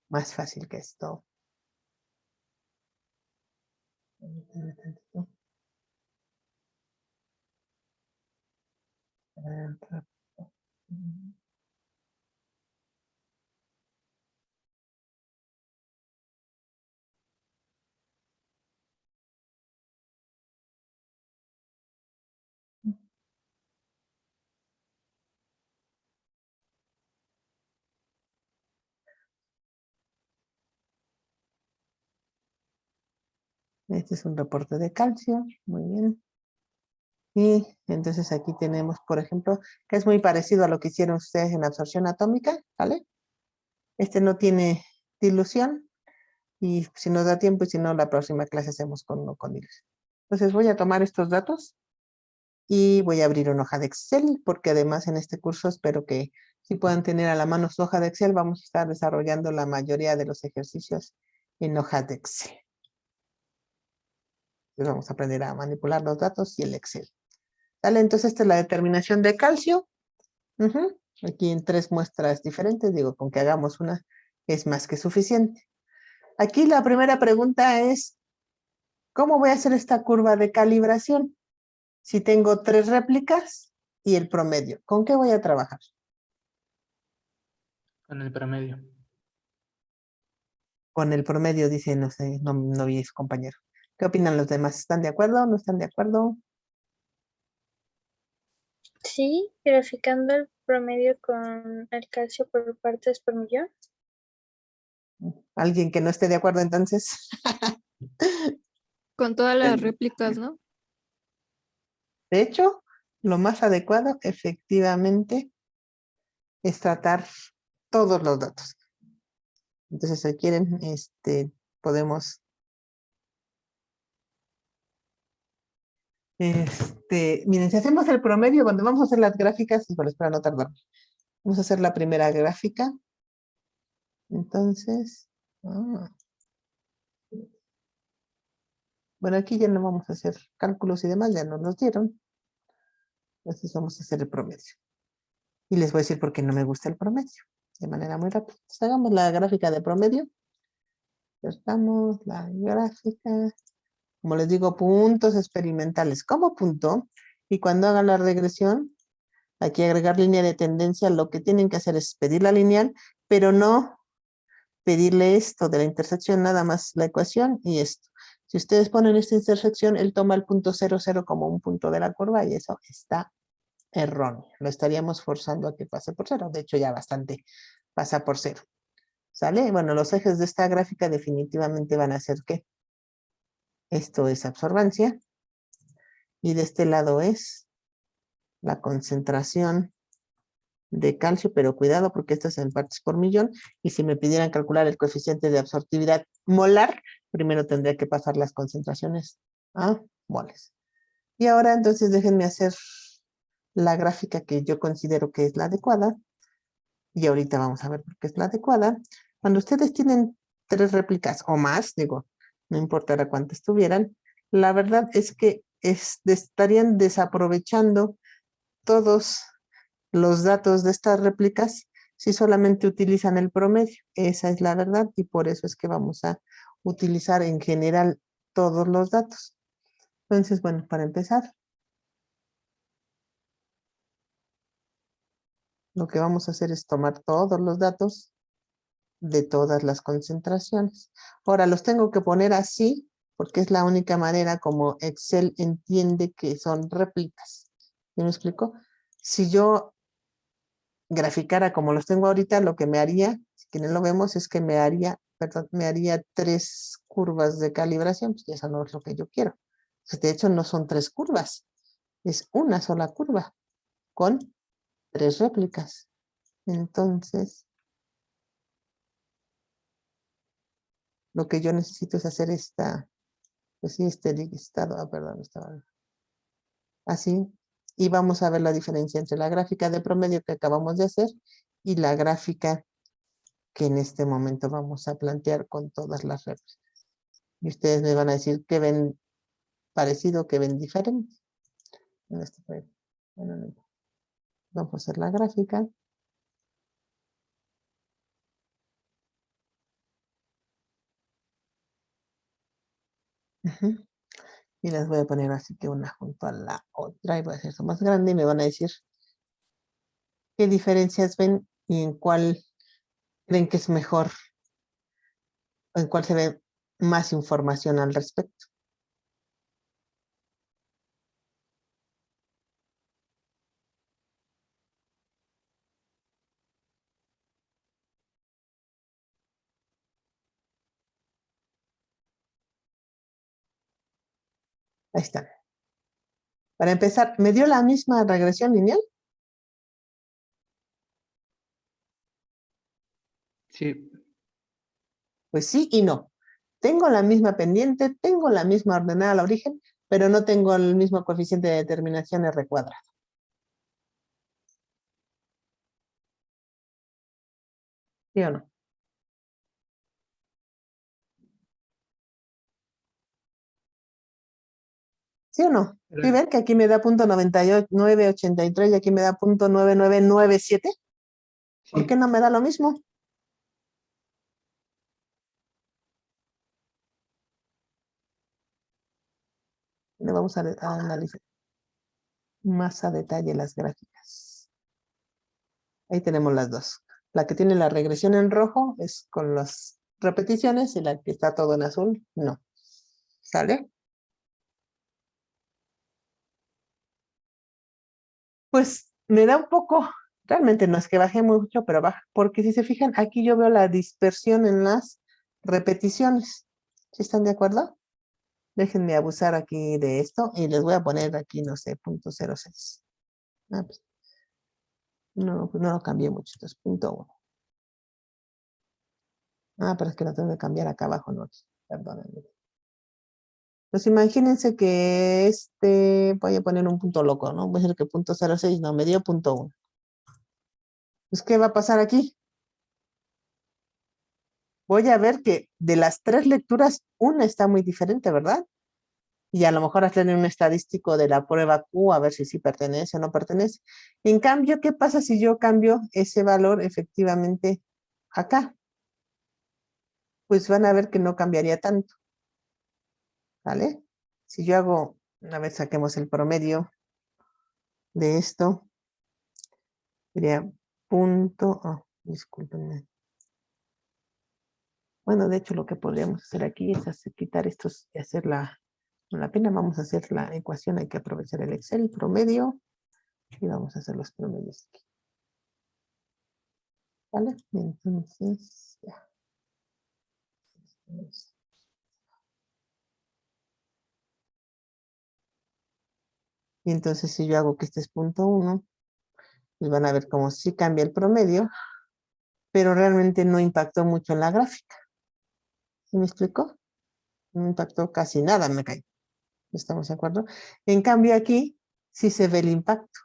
más fácil que esto. Permítanme tantito. Este es un reporte de calcio, muy bien. Y entonces aquí tenemos, por ejemplo, que es muy parecido a lo que hicieron ustedes en absorción atómica, ¿vale? Este no tiene dilución y si nos da tiempo y si no, la próxima clase hacemos con uno con dilución. Entonces voy a tomar estos datos y voy a abrir una hoja de Excel porque además en este curso espero que si puedan tener a la mano su hoja de Excel, vamos a estar desarrollando la mayoría de los ejercicios en hoja de Excel. Entonces vamos a aprender a manipular los datos y el Excel. ¿Vale? Entonces esta es la determinación de calcio. Aquí en 3 muestras diferentes, digo, con que hagamos una es más que suficiente. Aquí la primera pregunta es, ¿cómo voy a hacer esta curva de calibración? Si tengo 3 réplicas y el promedio, ¿con qué voy a trabajar? Con el promedio. Con el promedio, dice, no sé, no vi su compañero. ¿Qué opinan los demás? ¿Están de acuerdo? ¿No están de acuerdo? Sí, graficando el promedio con el calcio por partes por millón. ¿Alguien que no esté de acuerdo entonces? Con todas las réplicas, ¿no? De hecho, lo más adecuado, efectivamente, es tratar todos los datos. Entonces, si quieren, podemos, miren, si hacemos el promedio, cuando vamos a hacer las gráficas, híjole, espera no tardar. Vamos a hacer la primera gráfica. Entonces, bueno, aquí ya no vamos a hacer cálculos y demás, ya no nos dieron. Entonces vamos a hacer el promedio. Y les voy a decir por qué no me gusta el promedio, de manera muy rápida. Entonces, hagamos la gráfica de promedio. Estamos la gráfica. Como les digo, puntos experimentales como punto. Y cuando hagan la regresión, hay que agregar línea de tendencia. Lo que tienen que hacer es pedir la lineal, pero no pedirle esto de la intersección, nada más la ecuación y esto. Si ustedes ponen esta intersección, él toma el punto 0,0 como un punto de la curva y eso está erróneo. Lo estaríamos forzando a que pase por 0. De hecho, ya bastante pasa por 0. ¿Sale? Bueno, los ejes de esta gráfica definitivamente van a ser ¿qué? Esto es absorbancia. Y de este lado es la concentración de calcio, pero cuidado porque esto es en partes por millón, y si me pidieran calcular el coeficiente de absortividad molar, primero tendría que pasar las concentraciones a moles. Y ahora entonces déjenme hacer la gráfica que yo considero que es la adecuada, y ahorita vamos a ver por qué es la adecuada. Cuando ustedes tienen 3 réplicas o más, digo, no importará cuántas tuvieran, la verdad es que estarían desaprovechando todos los datos de estas réplicas si solamente utilizan el promedio. Esa es la verdad y por eso es que vamos a utilizar en general todos los datos. Entonces, bueno, para empezar, lo que vamos a hacer es tomar todos los datos de todas las concentraciones. Ahora los tengo que poner así porque es la única manera como Excel entiende que son réplicas. ¿Sí me explico? Si yo graficara como los tengo ahorita, lo que me haría, si quienes lo vemos, es que me haría 3 curvas de calibración, pues eso no es lo que yo quiero. Pues de hecho, no son 3 curvas, es una sola curva con 3 réplicas. Entonces, lo que yo necesito es hacer pues sí, este listado, perdón, estaba así, y vamos a ver la diferencia entre la gráfica de promedio que acabamos de hacer y la gráfica que en este momento vamos a plantear con todas las réplicas. Y ustedes me van a decir que ven parecido, que ven diferente. Bueno, no. Vamos a hacer la gráfica. Y las voy a poner así que una junto a la otra y voy a hacer esto más grande y me van a decir qué diferencias ven y en cuál creen que es mejor o en cuál se ve más información al respecto. Ahí están. Para empezar, ¿me dio la misma regresión lineal? Sí, Pues sí y no. Tengo la misma pendiente, tengo la misma ordenada al origen, pero no tengo el mismo coeficiente de determinación R cuadrado. ¿Sí o no? ¿Sí o no? ¿Sí ven que aquí me da .983 y aquí me da .9997? ¿Por qué sí. no me da lo mismo? Le vamos a analizar más a detalle las gráficas. Ahí tenemos las dos. La que tiene la regresión en rojo es con las repeticiones y la que está todo en azul, no. ¿Sale? Pues me da un poco, realmente no es que baje mucho, pero baja, porque si se fijan, aquí yo veo la dispersión en las repeticiones. ¿Sí están de acuerdo? Déjenme abusar aquí de esto y les voy a poner aquí, no sé, .06. Ah, pues, no, pues no lo cambié mucho, entonces .1. Ah, pero es que lo tengo que cambiar acá abajo, no, perdónenme. Pues imagínense que voy a poner un punto loco, ¿no? Voy a decir que .06, no, me dio .1. Pues, ¿qué va a pasar aquí? Voy a ver que de las 3 lecturas, una está muy diferente, ¿verdad? Y a lo mejor hacer un estadístico de la prueba Q, a ver si sí pertenece o no pertenece. En cambio, ¿qué pasa si yo cambio ese valor efectivamente acá? Pues van a ver que no cambiaría tanto, ¿vale? Si yo hago, una vez saquemos el promedio de esto, sería discúlpenme. Bueno, de hecho lo que podríamos hacer aquí es quitar estos y hacer con la pena vamos a hacer la ecuación, hay que aprovechar el Excel, promedio, y vamos a hacer los promedios aquí. ¿Vale? Entonces, ya. Y entonces si yo hago que este es .1 Y van a ver cómo sí cambia el promedio, pero realmente no impactó mucho en la gráfica. ¿Sí me explicó? No impactó casi nada, me cae. ¿Estamos de acuerdo? En cambio aquí sí se ve el impacto.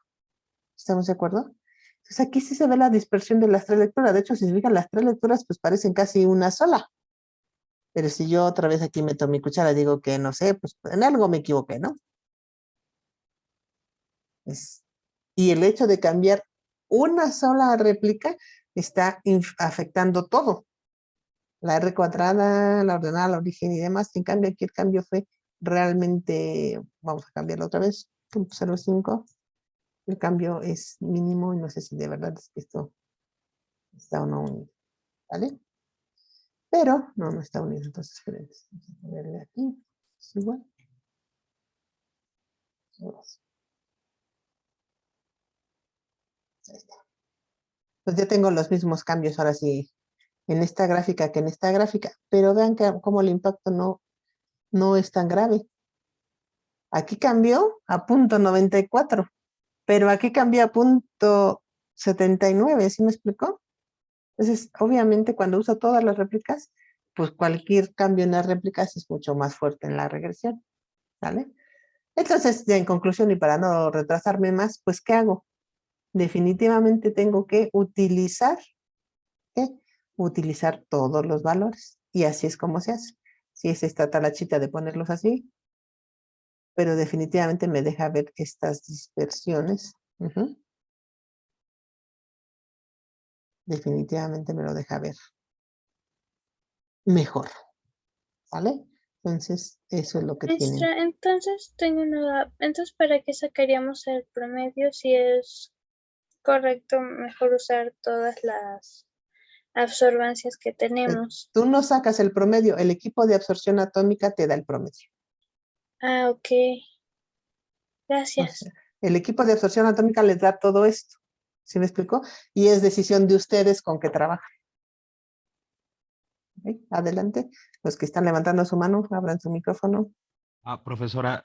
¿Estamos de acuerdo? Entonces aquí sí se ve la dispersión de las tres lecturas. De hecho, si se fijan, las tres lecturas pues parecen casi una sola. Pero si yo otra vez aquí meto mi cuchara y digo que no sé, pues en algo me equivoqué, ¿no? Y el hecho de cambiar una sola réplica está afectando todo. La R cuadrada, la ordenada, la origen y demás. En cambio, aquí el cambio fue realmente, vamos a cambiarlo otra vez, 0.05. El cambio es mínimo y no sé si de verdad es que esto está o no unido, ¿vale? Pero no está unido, entonces diferentes. Vamos a ponerle aquí, es igual. Ahí está. Pues ya tengo los mismos cambios ahora sí en esta gráfica que en esta gráfica, pero vean que como el impacto no es tan grave. Aquí cambió a 0.94, pero aquí cambió a 0.79, ¿sí me explicó? Entonces, obviamente, cuando uso todas las réplicas, pues cualquier cambio en las réplicas es mucho más fuerte en la regresión, ¿vale? Entonces, ya en conclusión y para no retrasarme más, pues, ¿qué hago? Definitivamente tengo que utilizar, ¿qué? Utilizar todos los valores. Y así es como se hace. Si es esta talachita de ponerlos así, pero definitivamente me deja ver estas dispersiones. Definitivamente me lo deja ver mejor, ¿vale? Entonces, eso es lo que tienen. Maestra, entonces tengo una duda. Entonces, ¿para qué sacaríamos el promedio si es correcto mejor usar todas las absorbancias que tenemos? Tú no sacas el promedio, el equipo de absorción atómica te da el promedio. Ah, ok. O Gracias. sea, el equipo de absorción atómica les da todo esto. ¿Sí me explicó? Y es decisión de ustedes con qué trabajan. ¿Ok? Adelante. Los que están levantando su mano, abran su micrófono. Profesora,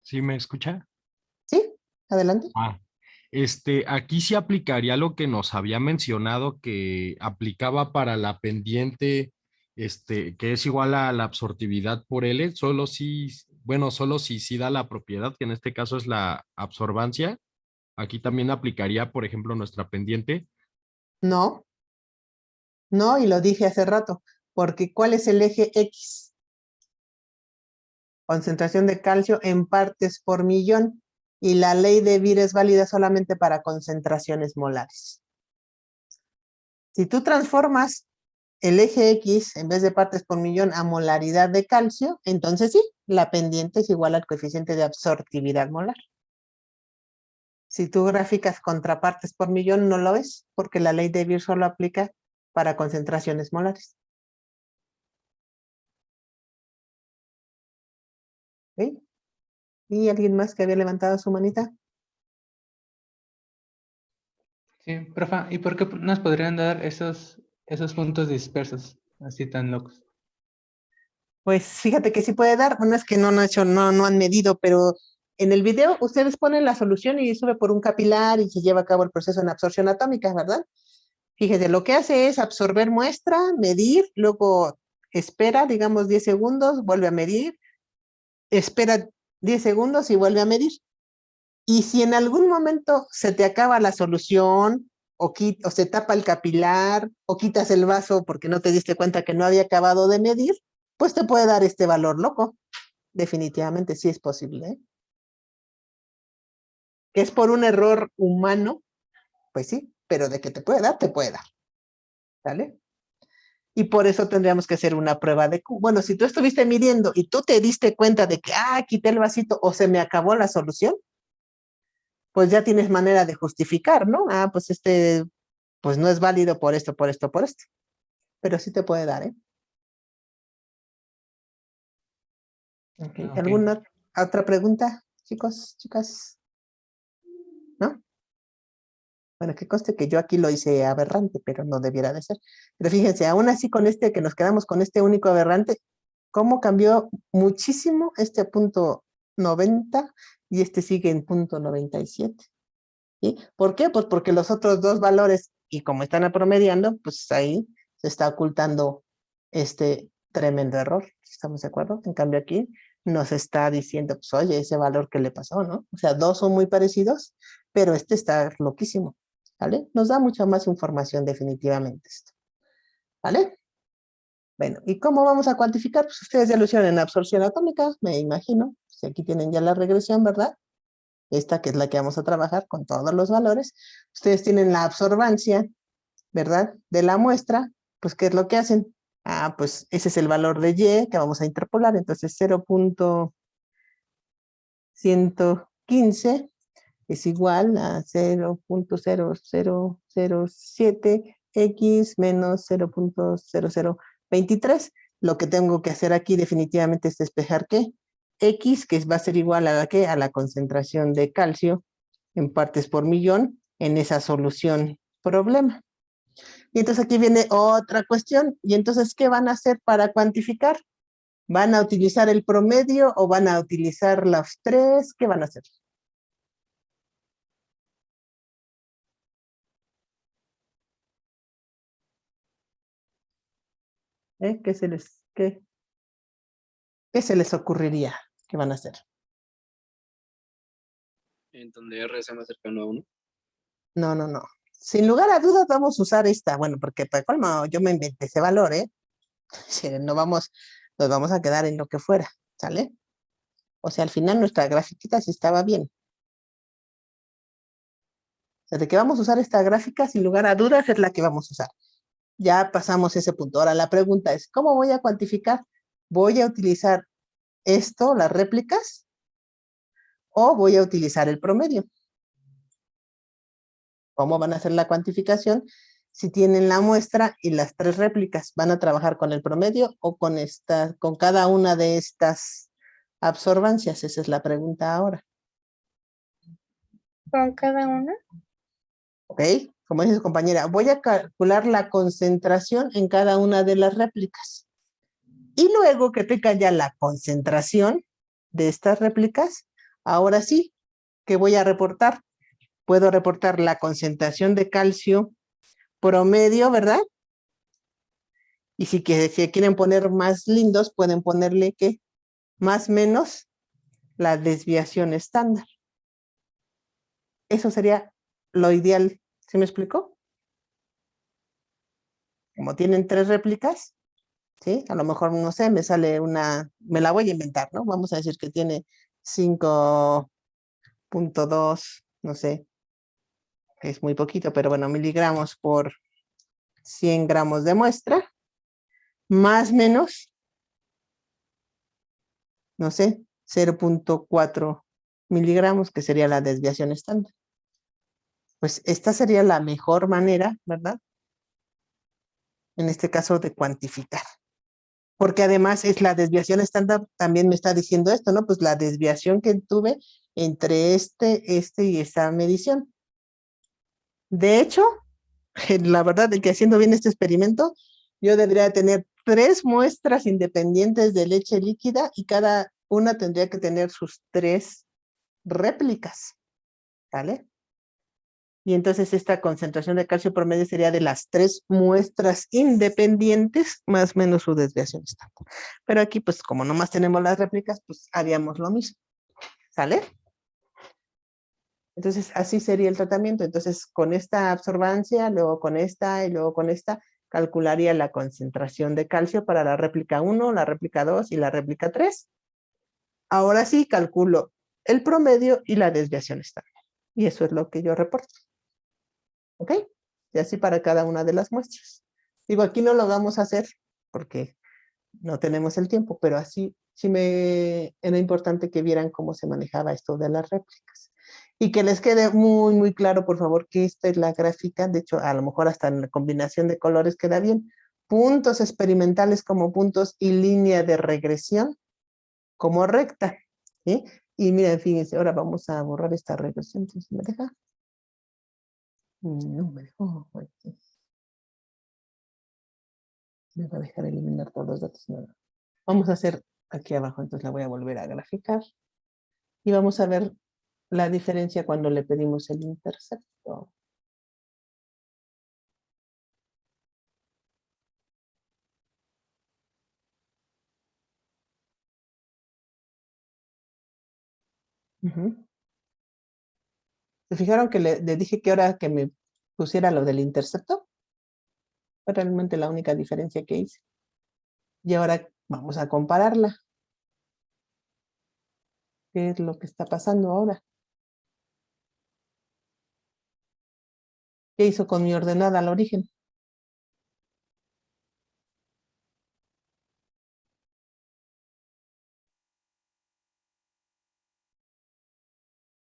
¿sí me escucha? ¿Sí? Adelante. Aquí sí aplicaría lo que nos había mencionado que aplicaba para la pendiente, que es igual a la absortividad por L, solo si, bueno, solo si sí da la propiedad, que en este caso es la absorbancia. Aquí también aplicaría, por ejemplo, nuestra pendiente. No, no, y lo dije hace rato, porque ¿cuál es el eje X? Concentración de calcio en partes por millón. Y la ley de Beer es válida solamente para concentraciones molares. Si tú transformas el eje X en vez de partes por millón a molaridad de calcio, entonces sí, la pendiente es igual al coeficiente de absortividad molar. Si tú gráficas contrapartes por millón, no lo ves, porque la ley de Beer solo aplica para concentraciones molares. ¿Sí? ¿Y alguien más que había levantado su manita? Sí, profa, ¿y por qué nos podrían dar esos puntos dispersos, así tan locos? Pues fíjate que sí puede dar, bueno, es que no han medido, pero en el video ustedes ponen la solución y sube por un capilar y se lleva a cabo el proceso en absorción atómica, ¿verdad? Fíjese, lo que hace es absorber muestra, medir, luego espera, digamos, 10 segundos, vuelve a medir, espera 10 segundos y vuelve a medir. Y si en algún momento se te acaba la solución, o se tapa el capilar, o quitas el vaso porque no te diste cuenta que no había acabado de medir, pues te puede dar este valor loco. Definitivamente sí es posible, ¿eh? Que es por un error humano, pues sí, pero de que te puede dar, ¿vale? Y por eso tendríamos que hacer una prueba de Q. Bueno, si tú estuviste midiendo y tú te diste cuenta de que, quité el vasito o se me acabó la solución, pues ya tienes manera de justificar, ¿no? Pues pues no es válido por esto, por esto, por esto. Pero sí te puede dar, ¿eh? Okay. Ok. ¿Alguna otra pregunta, chicos, chicas? ¿No? Bueno, que conste que yo aquí lo hice aberrante, pero no debiera de ser. Pero fíjense, aún así con que nos quedamos con este único aberrante, ¿cómo cambió muchísimo este punto 90 y este sigue en punto 97? ¿Sí? ¿Por qué? Pues porque los otros dos valores, y como están apromediando, pues ahí se está ocultando este tremendo error. ¿Estamos de acuerdo? En cambio aquí nos está diciendo, pues oye, ese valor que le pasó, ¿no? O sea, dos son muy parecidos, pero este está loquísimo, ¿vale? Nos da mucha más información definitivamente esto, ¿vale? Bueno, ¿y cómo vamos a cuantificar? Pues ustedes ya lo hicieron en absorción atómica, me imagino. Pues aquí tienen ya la regresión, ¿verdad? Esta que es la que vamos a trabajar con todos los valores. Ustedes tienen la absorbancia, ¿verdad? De la muestra, pues ¿qué es lo que hacen? Ah, pues ese es el valor de Y que vamos a interpolar, entonces 0.115 es igual a 0.0007x menos 0.0023. Lo que tengo que hacer aquí definitivamente es despejar ¿qué? X, que va a ser igual a la ¿qué? A la concentración de calcio en partes por millón en esa solución problema. Y entonces aquí viene otra cuestión. ¿Y entonces qué van a hacer para cuantificar? ¿Van a utilizar el promedio o van a utilizar los tres? ¿Qué van a hacer? ¿Qué se les ocurriría? ¿Qué van a hacer? En donde R sea más cercano a 1. No. Sin lugar a dudas vamos a usar esta. Bueno, porque para colmo yo me inventé ese valor, ¿eh? Si no vamos, nos vamos a quedar en lo que fuera, ¿sale? O sea, al final nuestra grafiquita sí estaba bien. O sea, de que vamos a usar esta gráfica, sin lugar a dudas, es la que vamos a usar. Ya pasamos ese punto. Ahora la pregunta es, ¿cómo voy a cuantificar? ¿Voy a utilizar esto, las réplicas? ¿O voy a utilizar el promedio? ¿Cómo van a hacer la cuantificación? Si tienen la muestra y las tres réplicas, ¿van a trabajar con el promedio o con cada una de estas absorbancias? Esa es la pregunta ahora. Con cada una. ¿Ok? Como dice su compañera, voy a calcular la concentración en cada una de las réplicas. Y luego que tenga ya la concentración de estas réplicas, ahora sí, ¿qué voy a reportar? Puedo reportar la concentración de calcio promedio, ¿verdad? Y si quieren poner más lindos, pueden ponerle que más menos la desviación estándar. Eso sería lo ideal. ¿Sí me explicó? Como tienen tres réplicas, ¿sí? A lo mejor, no sé, me sale me la voy a inventar, ¿no? Vamos a decir que tiene 5.2, no sé, es muy poquito, pero bueno, miligramos por 100 gramos de muestra, más menos, no sé, 0.4 miligramos, que sería la desviación estándar. Pues esta sería la mejor manera, ¿verdad? En este caso de cuantificar. Porque además es la desviación estándar, también me está diciendo esto, ¿no? Pues la desviación que tuve entre este y esta medición. De hecho, la verdad de que haciendo bien este experimento, yo debería tener 3 muestras independientes de leche líquida y cada una tendría que tener sus 3 réplicas, ¿vale? Y entonces esta concentración de calcio promedio sería de las 3 muestras independientes, más o menos su desviación estándar. Pero aquí, pues como nomás tenemos las réplicas, pues haríamos lo mismo, ¿sale? Entonces así sería el tratamiento. Entonces con esta absorbancia, luego con esta y luego con esta, calcularía la concentración de calcio para la réplica 1, la réplica 2 y la réplica 3. Ahora sí calculo el promedio y la desviación estándar. Y eso es lo que yo reporto. ¿Ok? Y así para cada una de las muestras. Digo, aquí no lo vamos a hacer porque no tenemos el tiempo, pero así sí me era importante que vieran cómo se manejaba esto de las réplicas. Y que les quede muy, muy claro, por favor, que esta es la gráfica. De hecho, a lo mejor hasta en la combinación de colores queda bien. Puntos experimentales como puntos y línea de regresión como recta. ¿Sí? Y miren, fíjense, ahora vamos a borrar esta regresión. Entonces, ¿me deja? No me dejó. Me va a dejar eliminar todos los datos. No. Vamos a hacer aquí abajo, entonces la voy a volver a graficar. Y vamos a ver la diferencia cuando le pedimos el intercepto. Ujú. ¿Se fijaron que le dije que ahora que me pusiera lo del intercepto? Fue realmente la única diferencia que hice. Y ahora vamos a compararla. ¿Qué es lo que está pasando ahora? ¿Qué hizo con mi ordenada al origen?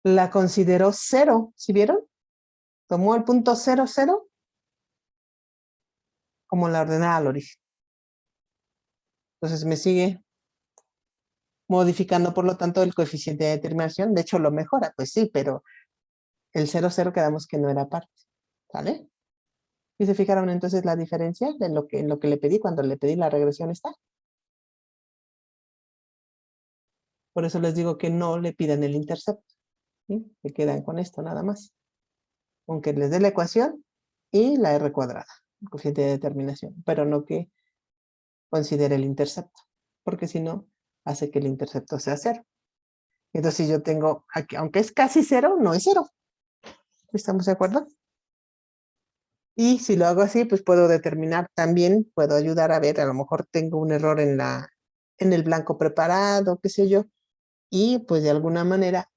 La consideró cero, ¿sí vieron? Tomó el punto 0, 0 como la ordenada al origen. Entonces me sigue modificando, por lo tanto, el coeficiente de determinación. De hecho, lo mejora, pues sí, pero el 0, 0 quedamos que no era parte. ¿Vale? ¿Y se fijaron entonces la diferencia de lo que le pedí cuando le pedí la regresión está? Por eso les digo que no le pidan el intercepto. ¿Sí? Se quedan con esto nada más. Aunque les dé la ecuación y la r cuadrada, el coeficiente de determinación, pero no que considere el intercepto, porque si no, hace que el intercepto sea 0. Entonces, si yo tengo aquí, aunque es casi 0, no es 0. ¿Estamos de acuerdo? Y si lo hago así, pues puedo determinar también, puedo ayudar a ver, a lo mejor tengo un error en el blanco preparado, qué sé yo, y pues de alguna manera,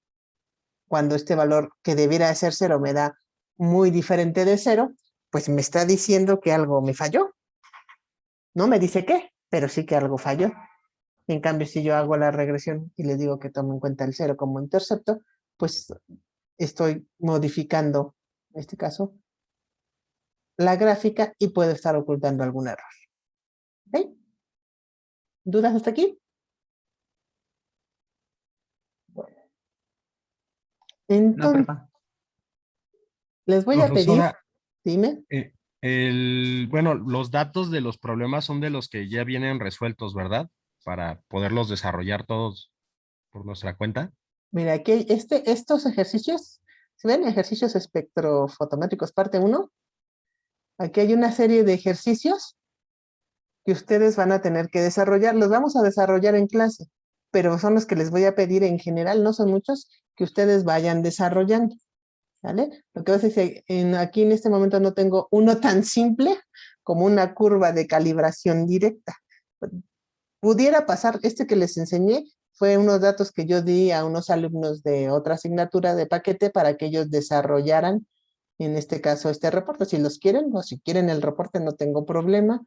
cuando este valor que debiera de ser 0 me da muy diferente de 0, pues me está diciendo que algo me falló. No me dice qué, pero sí que algo falló. En cambio, si yo hago la regresión y le digo que tome en cuenta el 0 como intercepto, pues estoy modificando, en este caso, la gráfica y puedo estar ocultando algún error. ¿Ok? ¿Dudas hasta aquí? Bueno. No, Entonces, profa. les voy a pedir, Profesora, dime, bueno, los datos de los problemas son de los que ya vienen resueltos, ¿verdad? Para poderlos desarrollar todos por nuestra cuenta. mira, aquí hay estos ejercicios, ¿se ven? Ejercicios espectrofotométricos parte 1. Aquí hay una serie de ejercicios que ustedes van a tener que desarrollar. Los vamos a desarrollar en clase, pero son los que les voy a pedir en general, no son muchos, que ustedes vayan desarrollando. ¿Vale? Lo que pasa es que aquí en este momento no tengo uno tan simple como una curva de calibración directa. Pudiera pasar, este que les enseñé fue unos datos que yo di a unos alumnos de otra asignatura de paquete para que ellos desarrollaran, en este caso, este reporte. Si los quieren o si quieren el reporte, no tengo problema,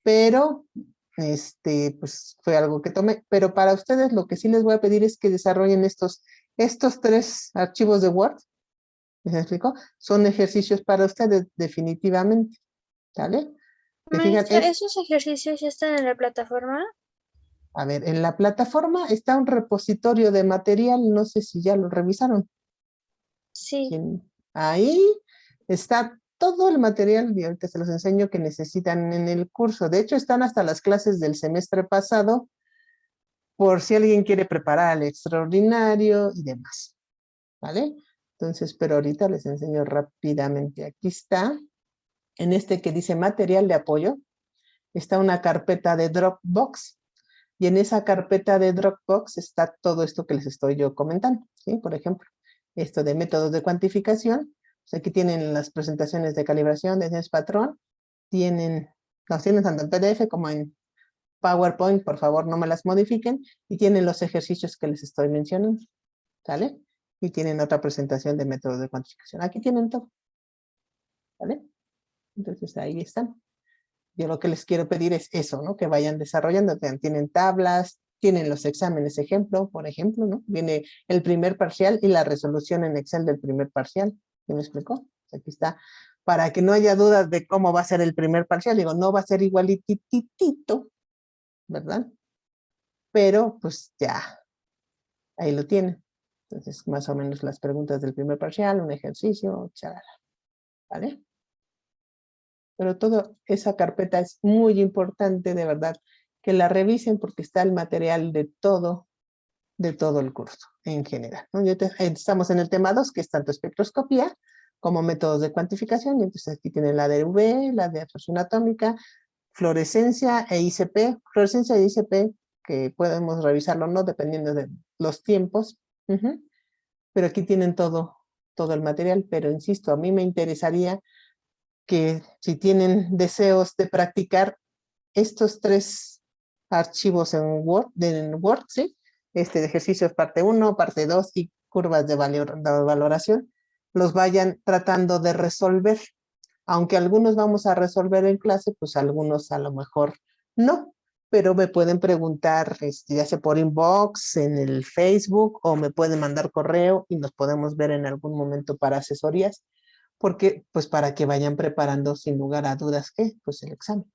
pero pues fue algo que tomé. Pero para ustedes lo que sí les voy a pedir es que desarrollen estos 3 archivos de Word. ¿Me explico? Son ejercicios para ustedes, definitivamente. ¿Vale? ¿Se fijan? Maestra, ¿esos ejercicios ya están en la plataforma? A ver, en la plataforma está un repositorio de material, no sé si ya lo revisaron. Sí. Ahí está todo el material, y ahorita se los enseño, que necesitan en el curso. De hecho, están hasta las clases del semestre pasado, por si alguien quiere preparar el extraordinario y demás. ¿Vale? Entonces, pero ahorita les enseño rápidamente. Aquí está, en este que dice material de apoyo, está una carpeta de Dropbox. Y en esa carpeta de Dropbox está todo esto que les estoy yo comentando, ¿sí? Por ejemplo, esto de métodos de cuantificación. Pues aquí tienen las presentaciones de calibración, de ese patrón. Los tienen tanto en PDF como en PowerPoint, por favor no me las modifiquen. Y tienen los ejercicios que les estoy mencionando, ¿sale? Y tienen otra presentación de métodos de cuantificación. Aquí tienen todo, ¿vale? Entonces ahí están. Yo lo que les quiero pedir es eso, ¿no? Que vayan desarrollando. Tienen tablas, tienen los exámenes ejemplo, por ejemplo, ¿no? Viene el primer parcial y la resolución en Excel del primer parcial. ¿Sí me explicó? Aquí está. Para que no haya dudas de cómo va a ser el primer parcial. Digo, no va a ser igualititito, ¿verdad? Pero, pues ya, ahí lo tienen. Entonces, más o menos las preguntas del primer parcial, un ejercicio, charala, ¿vale? Pero toda esa carpeta es muy importante, de verdad, que la revisen porque está el material de todo de todo el curso en general, ¿no? Estamos en el tema 2, que es tanto espectroscopía como métodos de cuantificación, y entonces aquí tienen la de UV, la de absorción atómica, fluorescencia e ICP. Fluorescencia e ICP, que podemos revisarlo, ¿no? Dependiendo de los tiempos. Pero aquí tienen todo el material, pero insisto, a mí me interesaría que si tienen deseos de practicar estos 3 archivos en Word, ¿sí? De ejercicios parte 1, parte 2 y curvas de valoración, los vayan tratando de resolver. Aunque algunos vamos a resolver en clase, pues algunos a lo mejor no, pero me pueden preguntar, ya sea por inbox, en el Facebook, o me pueden mandar correo y nos podemos ver en algún momento para asesorías, porque pues para que vayan preparando sin lugar a dudas, ¿qué? Pues el examen.